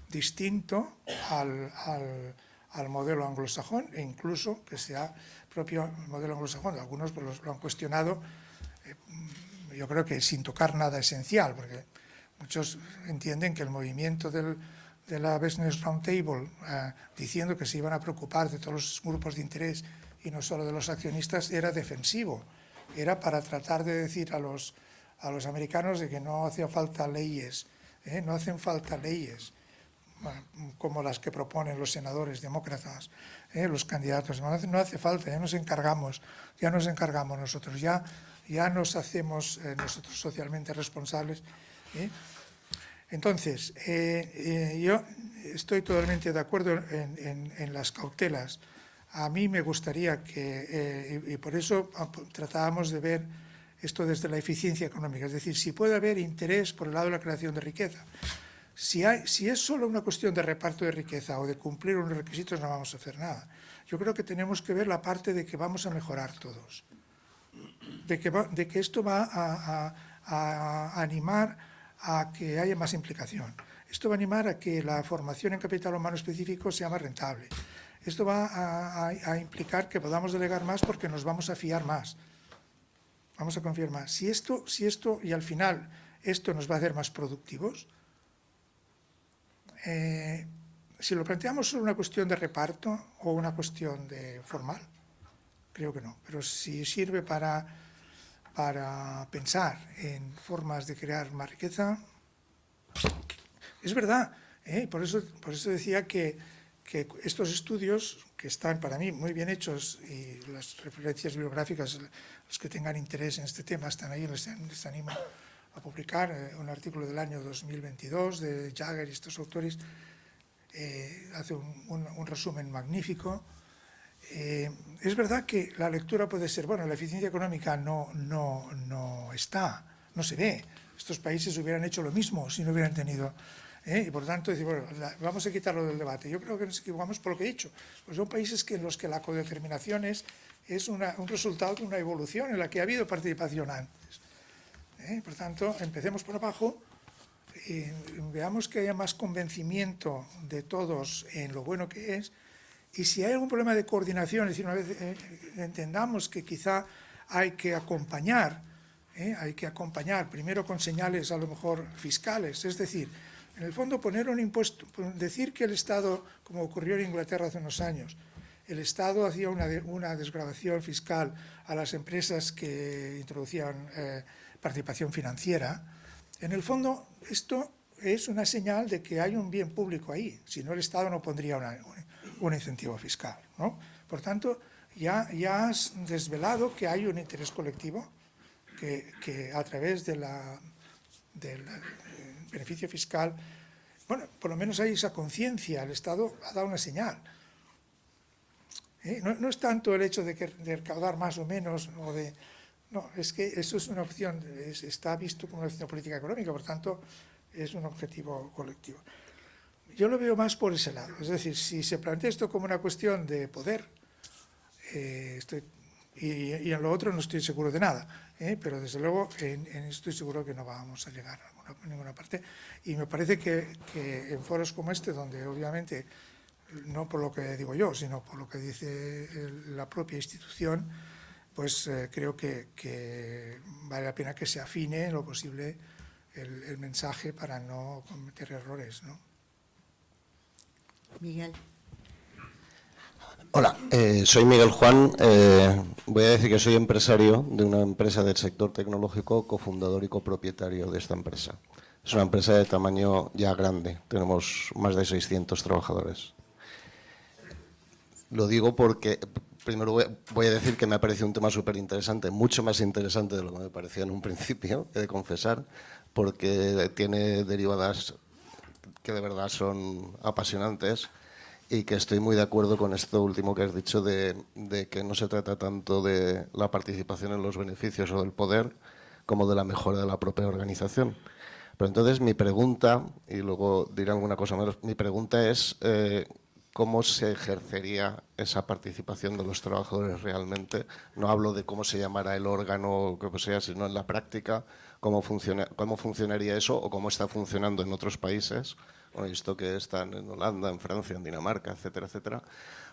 distinto al modelo anglosajón, e incluso que sea propio modelo anglosajón. Algunos pues, lo han cuestionado, yo creo que sin tocar nada esencial, porque muchos entienden que el movimiento de la Business Roundtable diciendo que se iban a preocupar de todos los grupos de interés y no solo de los accionistas era defensivo, era para tratar de decir a los americanos de que no hacía falta leyes, no hacen falta leyes como las que proponen los senadores demócratas, los candidatos, no hace falta, ya nos encargamos nosotros, ya nos hacemos nosotros socialmente responsables. Entonces, yo estoy totalmente de acuerdo en las cautelas. A mí me gustaría que, y por eso tratábamos de ver esto desde la eficiencia económica, es decir, si puede haber interés por el lado de la creación de riqueza, Si es solo una cuestión de reparto de riqueza o de cumplir unos requisitos, no vamos a hacer nada. Yo creo que tenemos que ver la parte de que vamos a mejorar todos, de que esto va a animar a que haya más implicación. Esto va a animar a que la formación en capital humano específico sea más rentable. Esto va a implicar que podamos delegar más porque nos vamos a fiar más. Vamos a confiar más. Si esto, y al final esto nos va a hacer más productivos, si lo planteamos solo una cuestión de reparto o una cuestión de formal, creo que no. Pero si sirve para pensar en formas de crear más riqueza, es verdad. Por eso decía que estos estudios, que están para mí muy bien hechos, y las referencias bibliográficas, los que tengan interés en este tema están ahí, les animo a publicar un artículo del año 2022 de Jagger y estos autores, hace un resumen magnífico. Es verdad que la lectura puede ser, bueno, la eficiencia económica no se ve. Estos países hubieran hecho lo mismo si no hubieran tenido... y por tanto, decir, bueno, vamos a quitarlo del debate. Yo creo que nos equivocamos por lo que he dicho. Pues son países en los que la codeterminación es un resultado de una evolución en la que ha habido participación antes. Por tanto, empecemos por abajo, veamos que haya más convencimiento de todos en lo bueno que es, y si hay algún problema de coordinación, es decir, una vez entendamos que quizá hay que acompañar primero con señales a lo mejor fiscales, es decir, en el fondo poner un impuesto, decir que el Estado, como ocurrió en Inglaterra hace unos años, el Estado hacía una desgravación fiscal a las empresas que introducían participación financiera. En el fondo, esto es una señal de que hay un bien público ahí, si no el Estado no pondría un incentivo fiscal, ¿no? Por tanto, ya has desvelado que hay un interés colectivo que a través del beneficio fiscal, bueno, por lo menos hay esa conciencia, el Estado ha dado una señal. No es tanto el hecho de recaudar más o menos, no, es que eso es una opción, está visto como una opción política económica, por tanto, es un objetivo colectivo. Yo lo veo más por ese lado, es decir, si se plantea esto como una cuestión de poder, y en lo otro no estoy seguro de nada, pero desde luego en esto estoy seguro que no vamos a llegar a ninguna parte, y me parece que en foros como este, donde obviamente, no por lo que digo yo, sino por lo que dice la propia institución, pues creo que vale la pena que se afine en lo posible el mensaje para no cometer errores, ¿no? Miguel. Hola, soy Miguel Juan. Voy a decir que soy empresario de una empresa del sector tecnológico, cofundador y copropietario de esta empresa. Es una empresa de tamaño ya grande, tenemos más de 600 trabajadores. Lo digo porque, primero voy a decir que me ha parecido un tema súper interesante, mucho más interesante de lo que me parecía en un principio, he de confesar, porque tiene derivadas que de verdad son apasionantes, y que estoy muy de acuerdo con esto último que has dicho de que no se trata tanto de la participación en los beneficios o del poder como de la mejora de la propia organización. Pero entonces mi pregunta, y luego diré alguna cosa más, mi pregunta es cómo se ejercería esa participación de los trabajadores realmente. No hablo de cómo se llamará el órgano o que sea, sino en la práctica, cómo funcionaría eso o cómo está funcionando en otros países. He visto que están en Holanda, en Francia, en Dinamarca, etcétera, etcétera.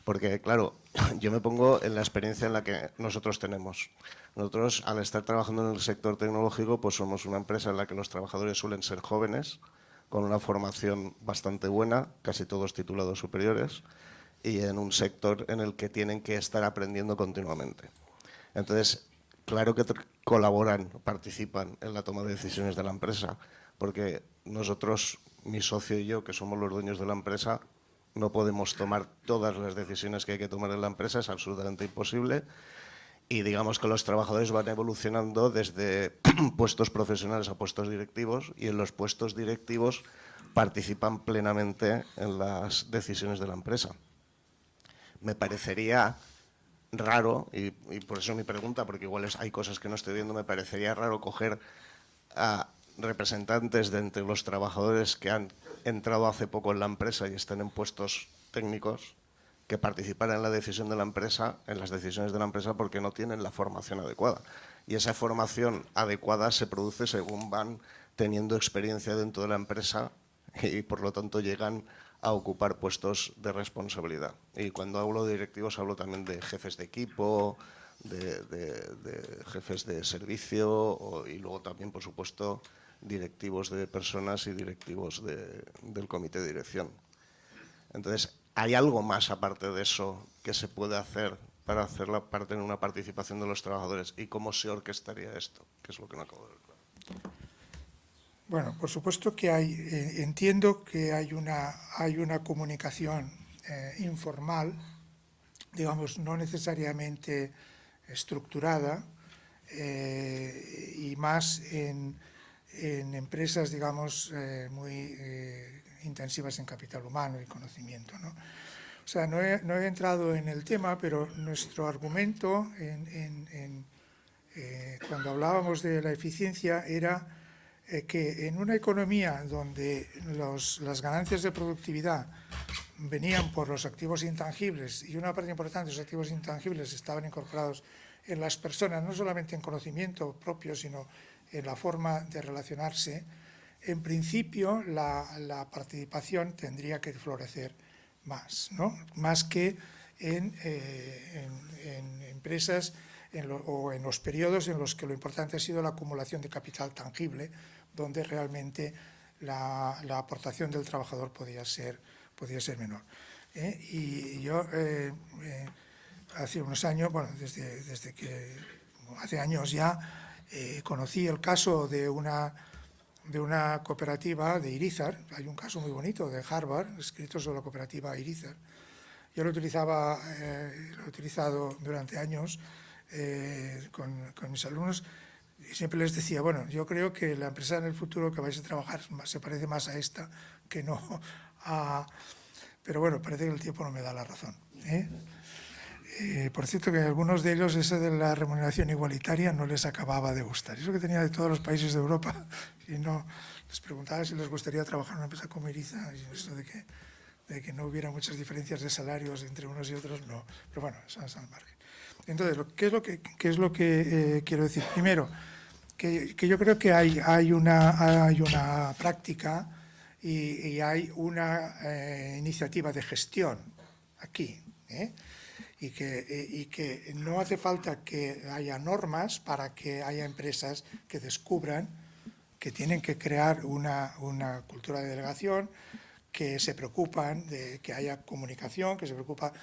Porque, claro, yo me pongo en la experiencia en la que nosotros tenemos. Nosotros, al estar trabajando en el sector tecnológico, pues somos una empresa en la que los trabajadores suelen ser jóvenes, con una formación bastante buena, casi todos titulados superiores, y en un sector en el que tienen que estar aprendiendo continuamente. Entonces, claro que colaboran, participan en la toma de decisiones de la empresa, porque nosotros, mi socio y yo, que somos los dueños de la empresa, no podemos tomar todas las decisiones que hay que tomar en la empresa, es absolutamente imposible. Y digamos que los trabajadores van evolucionando desde puestos profesionales a puestos directivos, y en los puestos directivos participan plenamente en las decisiones de la empresa. Me parecería raro, y por eso mi pregunta, porque igual hay cosas que no estoy viendo, me parecería raro coger a representantes de entre los trabajadores que han entrado hace poco en la empresa y están en puestos técnicos, que participar en la decisión de la empresa, en las decisiones de la empresa, porque no tienen la formación adecuada. Y esa formación adecuada se produce según van teniendo experiencia dentro de la empresa y, por lo tanto, llegan a ocupar puestos de responsabilidad. Y cuando hablo de directivos, hablo también de jefes de equipo, de jefes de servicio y luego también, por supuesto, directivos de personas y directivos del comité de dirección. Entonces, ¿hay algo más aparte de eso que se puede hacer para tener una participación de los trabajadores? ¿Y cómo se orquestaría esto? Que es lo que no acabo de ver claro. Bueno, por supuesto que entiendo que hay una comunicación informal, digamos, no necesariamente estructurada, y más en empresas, digamos, muy intensivas en capital humano y conocimiento, ¿no? O sea, no he entrado en el tema, pero nuestro argumento cuando hablábamos de la eficiencia era que en una economía donde las ganancias de productividad venían por los activos intangibles y una parte importante de los activos intangibles estaban incorporados en las personas, no solamente en conocimiento propio, sino en la forma de relacionarse, en principio la participación tendría que florecer más, ¿no? Más que en empresas o en los periodos en los que lo importante ha sido la acumulación de capital tangible, donde realmente la aportación del trabajador podía ser menor. Y yo hace unos años, bueno, desde que hace años ya, conocí el caso de una cooperativa de Irizar. Hay un caso muy bonito de Harvard, escrito sobre la cooperativa Irizar. Yo lo he utilizado durante años con mis alumnos y siempre les decía, bueno, yo creo que la empresa en el futuro que vais a trabajar se parece más a esta que no a... Pero bueno, parece que el tiempo no me da la razón, por cierto, que a algunos de ellos eso de la remuneración igualitaria no les acababa de gustar. Eso que tenía de todos los países de Europa. Y no les preguntaba si les gustaría trabajar en una empresa como Irizar, y eso de que no hubiera muchas diferencias de salarios entre unos y otros, no. Pero bueno, eso es al margen. Entonces, ¿qué es lo que quiero decir? Primero, que yo creo que hay una práctica y hay una iniciativa de gestión aquí, y que no hace falta que haya normas para que haya empresas que descubran que tienen que crear una cultura de delegación, que se preocupan de que haya comunicación, que se preocupan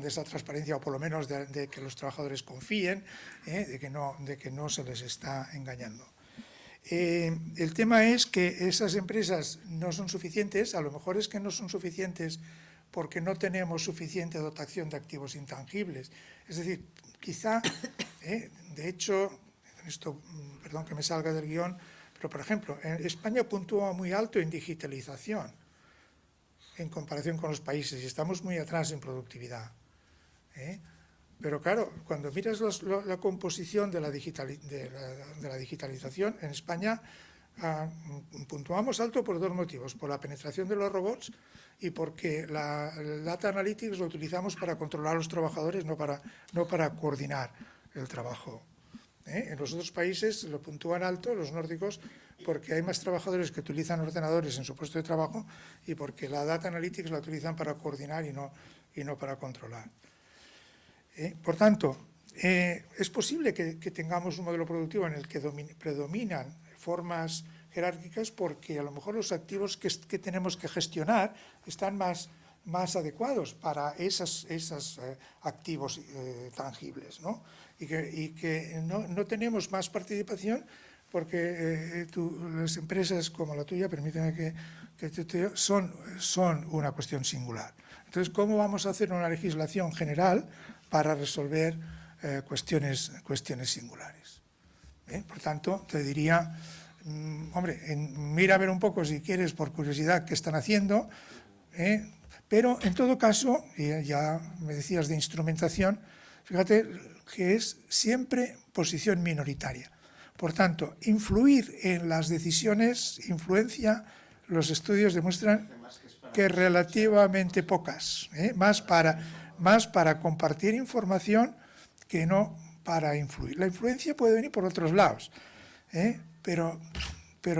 de esa transparencia, o por lo menos de que los trabajadores confíen, de que no se les está engañando. El tema es que esas empresas no son suficientes, a lo mejor es que no son suficientes porque no tenemos suficiente dotación de activos intangibles. Es decir, quizá, de hecho, esto, perdón que me salga del guión, pero por ejemplo, España puntúa muy alto en digitalización en comparación con los países y estamos muy atrás en productividad. Pero claro, cuando miras la composición de la digitalización en España, puntuamos alto por dos motivos: por la penetración de los robots y porque la Data Analytics lo utilizamos para controlar a los trabajadores, no para coordinar el trabajo. En los otros países lo puntúan alto, los nórdicos, porque hay más trabajadores que utilizan ordenadores en su puesto de trabajo y porque la Data Analytics la utilizan para coordinar y no para controlar. Por tanto, es posible que tengamos un modelo productivo en el que predominan formas jerárquicas porque a lo mejor los activos que tenemos que gestionar están más adecuados para esos activos tangibles, ¿no? Y que no tenemos más participación porque las empresas como la tuya, permíteme que son una cuestión singular. Entonces, ¿cómo vamos a hacer una legislación general para resolver cuestiones singulares? Por tanto, te diría, hombre, mira a ver un poco, si quieres, por curiosidad, qué están haciendo, pero en todo caso, y ya me decías de instrumentación, fíjate que es siempre posición minoritaria, Por tanto, influir en las decisiones, influencia, los estudios demuestran que relativamente pocas, más para compartir información que no para influir. La influencia puede venir por otros lados, pero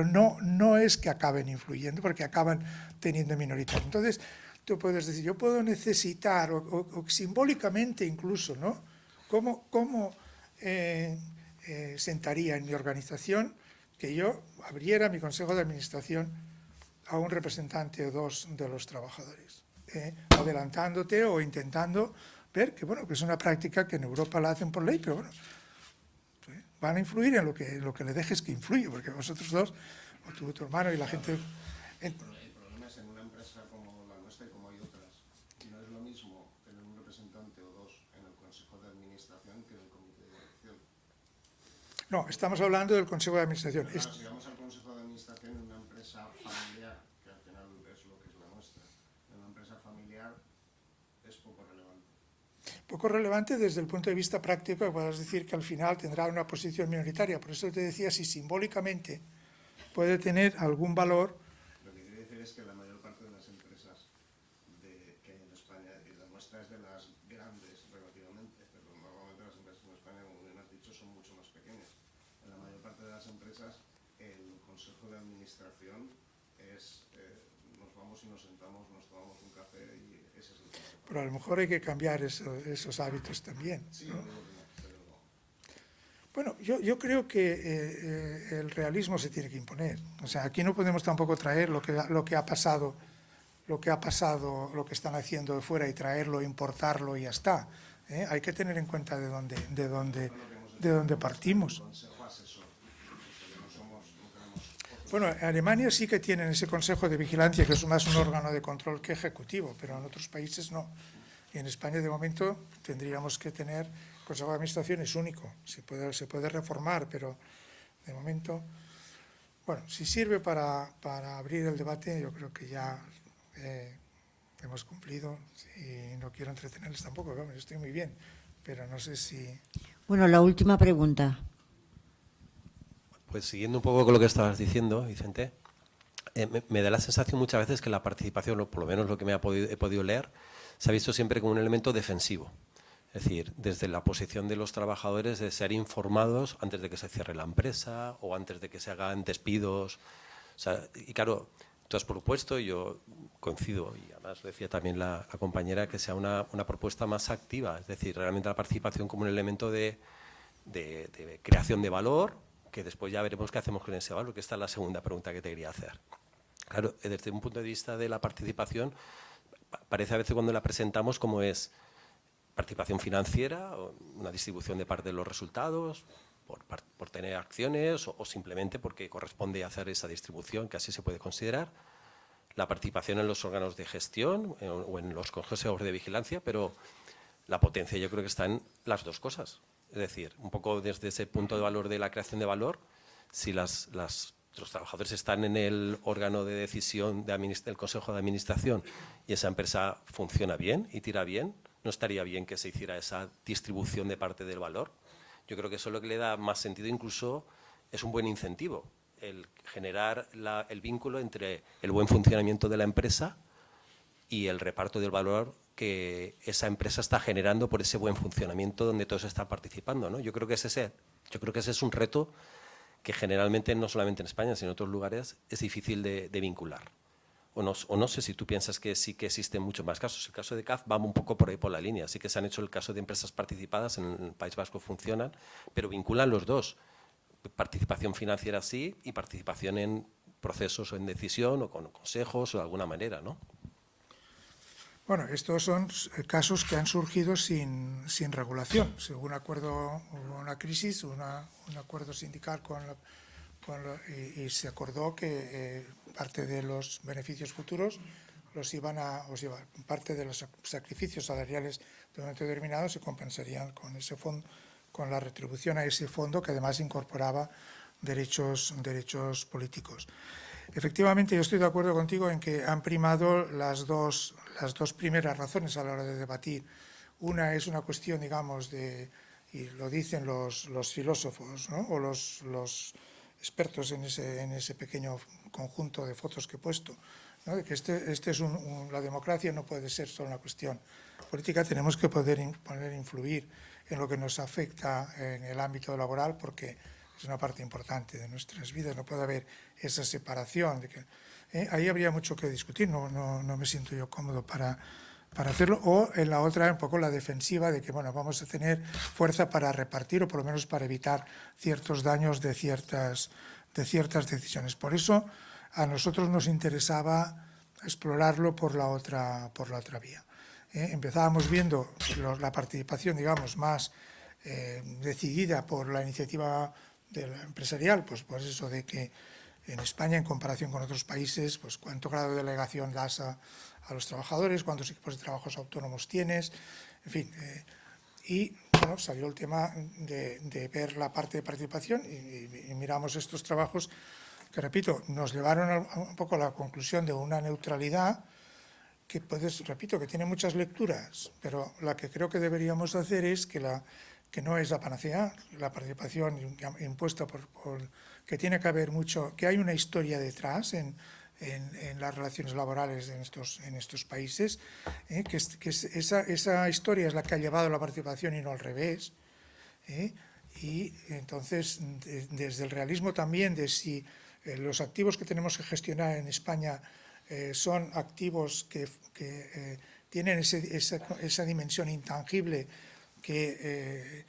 no es que acaben influyendo, porque acaban teniendo minoritario. Entonces, tú puedes decir, yo puedo necesitar, o simbólicamente incluso, ¿no? ¿Cómo sentaría en mi organización que yo abriera mi consejo de administración a un representante o dos de los trabajadores, adelantándote o intentando ver que, bueno, que es una práctica que en Europa la hacen por ley, pero bueno, van a influir en lo que le dejes que influya, porque vosotros dos, o tu hermano y la gente... El problema es en una empresa como la nuestra y como hay otras, no es lo mismo tener un representante o dos en el consejo de administración que en el comité de dirección. No, estamos hablando del consejo de administración. Claro, si vamos al consejo de administración en una empresa familiar, que al final es lo que es la nuestra, en una empresa familiar es poco relevante. Poco relevante desde el punto de vista práctico, que puedas decir que al final tendrá una posición minoritaria. Por eso te decía, si simbólicamente puede tener algún valor. Lo que quiero decir es que la mayor parte de las empresas que hay en España, y la nuestra es de las grandes relativamente, pero normalmente las empresas en España, como bien has dicho, son mucho más pequeñas. En la mayor parte de las empresas, el consejo de administración es, nos vamos y nos sentamos, nos tomamos un café y ese es el consejo. Pero a lo mejor hay que cambiar esos hábitos también, ¿no? Bueno, yo creo que el realismo se tiene que imponer. O sea, aquí no podemos tampoco traer lo que ha pasado, lo que están haciendo de fuera y traerlo, importarlo y ya está. Hay que tener en cuenta de dónde partimos. Bueno, en Alemania sí que tienen ese consejo de vigilancia, que es más un órgano de control que ejecutivo, pero en otros países no. Y en España, de momento, tendríamos que tener... El consejo de administración es único, se puede reformar, pero de momento... Bueno, si sirve para abrir el debate, yo creo que ya hemos cumplido, y no quiero entretenerles tampoco, yo estoy muy bien, pero no sé si... Bueno, la última pregunta. Pues siguiendo un poco con lo que estabas diciendo, Vicente, me da la sensación muchas veces que la participación, o por lo menos lo que he podido leer, se ha visto siempre como un elemento defensivo. Es decir, desde la posición de los trabajadores de ser informados antes de que se cierre la empresa o antes de que se hagan despidos. O sea, y claro, tú has propuesto, y yo coincido, y además decía también la compañera, que sea una propuesta más activa. Es decir, realmente la participación como un elemento de creación de valor, que después ya veremos qué hacemos con ese valor, que esta es la segunda pregunta que te quería hacer. Claro, desde un punto de vista de la participación, parece a veces cuando la presentamos como es participación financiera, una distribución de parte de los resultados, por tener acciones o simplemente porque corresponde hacer esa distribución, que así se puede considerar. La participación en los órganos de gestión o en los consejos de vigilancia, pero la potencia yo creo que está en las dos cosas. Es decir, un poco desde ese punto de valor de la creación de valor, si los trabajadores están en el órgano de decisión del Consejo de Administración y esa empresa funciona bien y tira bien, ¿no estaría bien que se hiciera esa distribución de parte del valor? Yo creo que eso es lo que le da más sentido, incluso es un buen incentivo, el generar el vínculo entre el buen funcionamiento de la empresa y el reparto del valor que esa empresa está generando por ese buen funcionamiento donde todos están participando, ¿no? Yo creo que ese es un reto que generalmente, no solamente en España, sino en otros lugares, es difícil de vincular. O no sé si tú piensas que sí que existen muchos más casos. El caso de CAF va un poco por ahí por la línea. Sí que se han hecho el caso de empresas participadas, en el País Vasco funcionan, pero vinculan los dos. Participación financiera sí y participación en procesos o en decisión o con consejos o de alguna manera, ¿no? Bueno, estos son casos que han surgido sin regulación. Según hubo una crisis, un acuerdo sindical y se acordó que parte de los beneficios futuros parte de los sacrificios salariales de un momento determinado se compensarían con ese fondo, con la retribución a ese fondo, que además incorporaba derechos políticos. Efectivamente, yo estoy de acuerdo contigo en que han primado las dos primeras razones a la hora de debatir. Una es una cuestión, digamos, de y lo dicen los filósofos, ¿no? O los expertos en ese pequeño conjunto de fotos que he puesto, ¿no? De que la democracia no puede ser solo una cuestión política, tenemos que poder influir en lo que nos afecta en el ámbito laboral, porque es una parte importante de nuestras vidas, no puede haber esa separación. Ahí habría mucho que discutir, no me siento yo cómodo para hacerlo, o en la otra un poco la defensiva de que bueno, vamos a tener fuerza para repartir o por lo menos para evitar ciertos daños de ciertas decisiones. Por eso a nosotros nos interesaba explorarlo por la otra vía. Empezábamos viendo la participación, digamos, más decidida por la iniciativa empresarial, pues eso de que en España, en comparación con otros países, pues cuánto grado de delegación das a los trabajadores, cuántos equipos de trabajos autónomos tienes, en fin. Y bueno, salió el tema de ver la parte de participación y miramos estos trabajos que, repito, nos llevaron un poco a la conclusión de una neutralidad que que tiene muchas lecturas, pero la que creo que deberíamos hacer es que no es la panacea, la participación impuesta que tiene que haber mucho, que hay una historia detrás en las relaciones laborales en estos países, que esa historia es la que ha llevado a la participación y no al revés. Y entonces, desde el realismo también, de si los activos que tenemos que gestionar en España son activos que tienen esa dimensión intangible que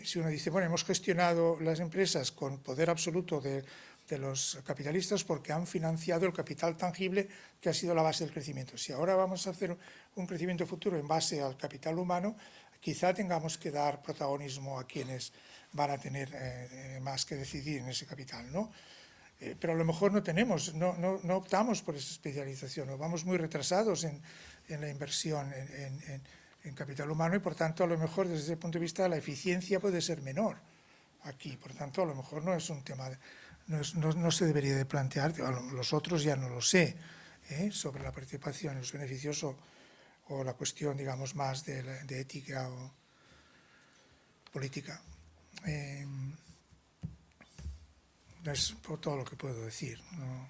si uno dice, bueno, hemos gestionado las empresas con poder absoluto de los capitalistas porque han financiado el capital tangible que ha sido la base del crecimiento. Si ahora vamos a hacer un crecimiento futuro en base al capital humano, quizá tengamos que dar protagonismo a quienes van a tener más que decidir en ese capital, ¿no? Pero a lo mejor no optamos por esa especialización, o vamos muy retrasados en la inversión en capital humano y, por tanto, a lo mejor desde ese punto de vista la eficiencia puede ser menor aquí. Por tanto, a lo mejor no es un tema, no se debería de plantear, los otros ya no lo sé, sobre la participación, los beneficios o la cuestión, digamos, más de ética o política. Es por todo lo que puedo decir, ¿no?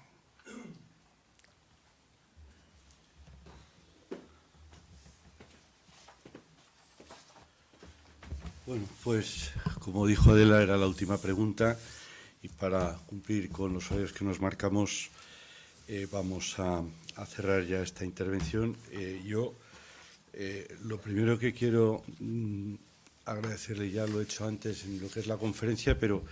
Bueno, pues como dijo Adela, era la última pregunta y para cumplir con los horarios que nos marcamos vamos a cerrar ya esta intervención. Lo primero que quiero agradecerle, ya lo he hecho antes en lo que es la conferencia, pero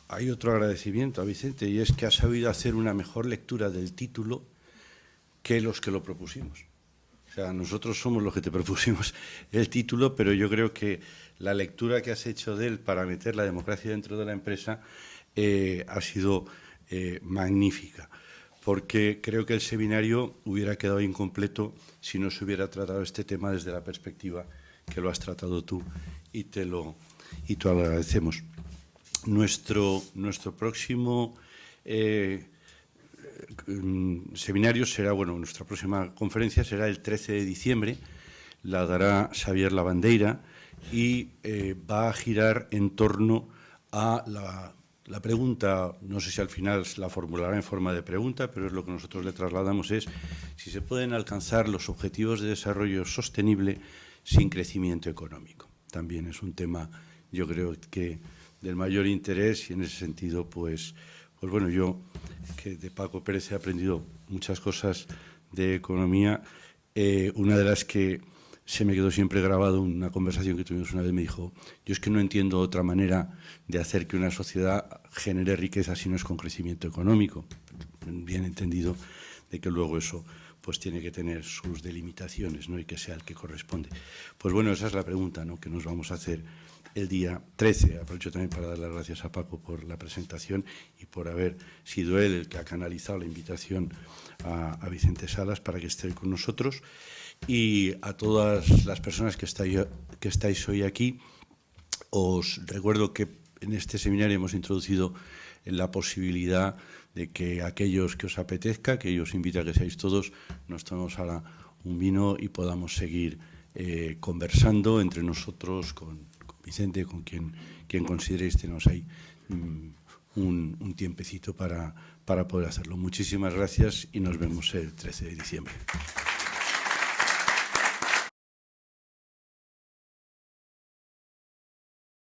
hay otro agradecimiento a Vicente, y es que ha sabido hacer una mejor lectura del título que los que lo propusimos. O sea, nosotros somos los que te propusimos el título, pero yo creo que la lectura que has hecho de él para meter la democracia dentro de la empresa ha sido magnífica, porque creo que el seminario hubiera quedado incompleto si no se hubiera tratado este tema desde la perspectiva que lo has tratado tú, y te lo agradecemos. Nuestro próximo seminario será, nuestra próxima conferencia será el 13 de diciembre, la dará Xavier Lavandeira y va a girar en torno a la pregunta, no sé si al final la formulará en forma de pregunta, pero es lo que nosotros le trasladamos, es si se pueden alcanzar los objetivos de desarrollo sostenible sin crecimiento económico. También es un tema, yo creo que del mayor interés, y en ese sentido, pues bueno, yo que de Paco Pérez he aprendido muchas cosas de economía. Una de las que se me quedó siempre grabado, una conversación que tuvimos una vez, me dijo: yo es que no entiendo otra manera de hacer que una sociedad genere riqueza si no es con crecimiento económico. Bien entendido de que luego eso pues tiene que tener sus delimitaciones, ¿no? Y que sea el que corresponde. Pues bueno, esa es la pregunta, ¿no?, que nos vamos a hacer el día 13. Aprovecho también para dar las gracias a Paco por la presentación y por haber sido él el que ha canalizado la invitación a Vicente Salas para que esté hoy con nosotros. Y a todas las personas que estáis hoy aquí, os recuerdo que en este seminario hemos introducido la posibilidad de que aquellos que os apetezca, que yo os invito a que seáis todos, nos tomemos ahora un vino y podamos seguir conversando entre nosotros con Vicente, con quien consideréis teneros ahí un tiempecito para poder hacerlo. Muchísimas gracias y nos vemos el 13 de diciembre.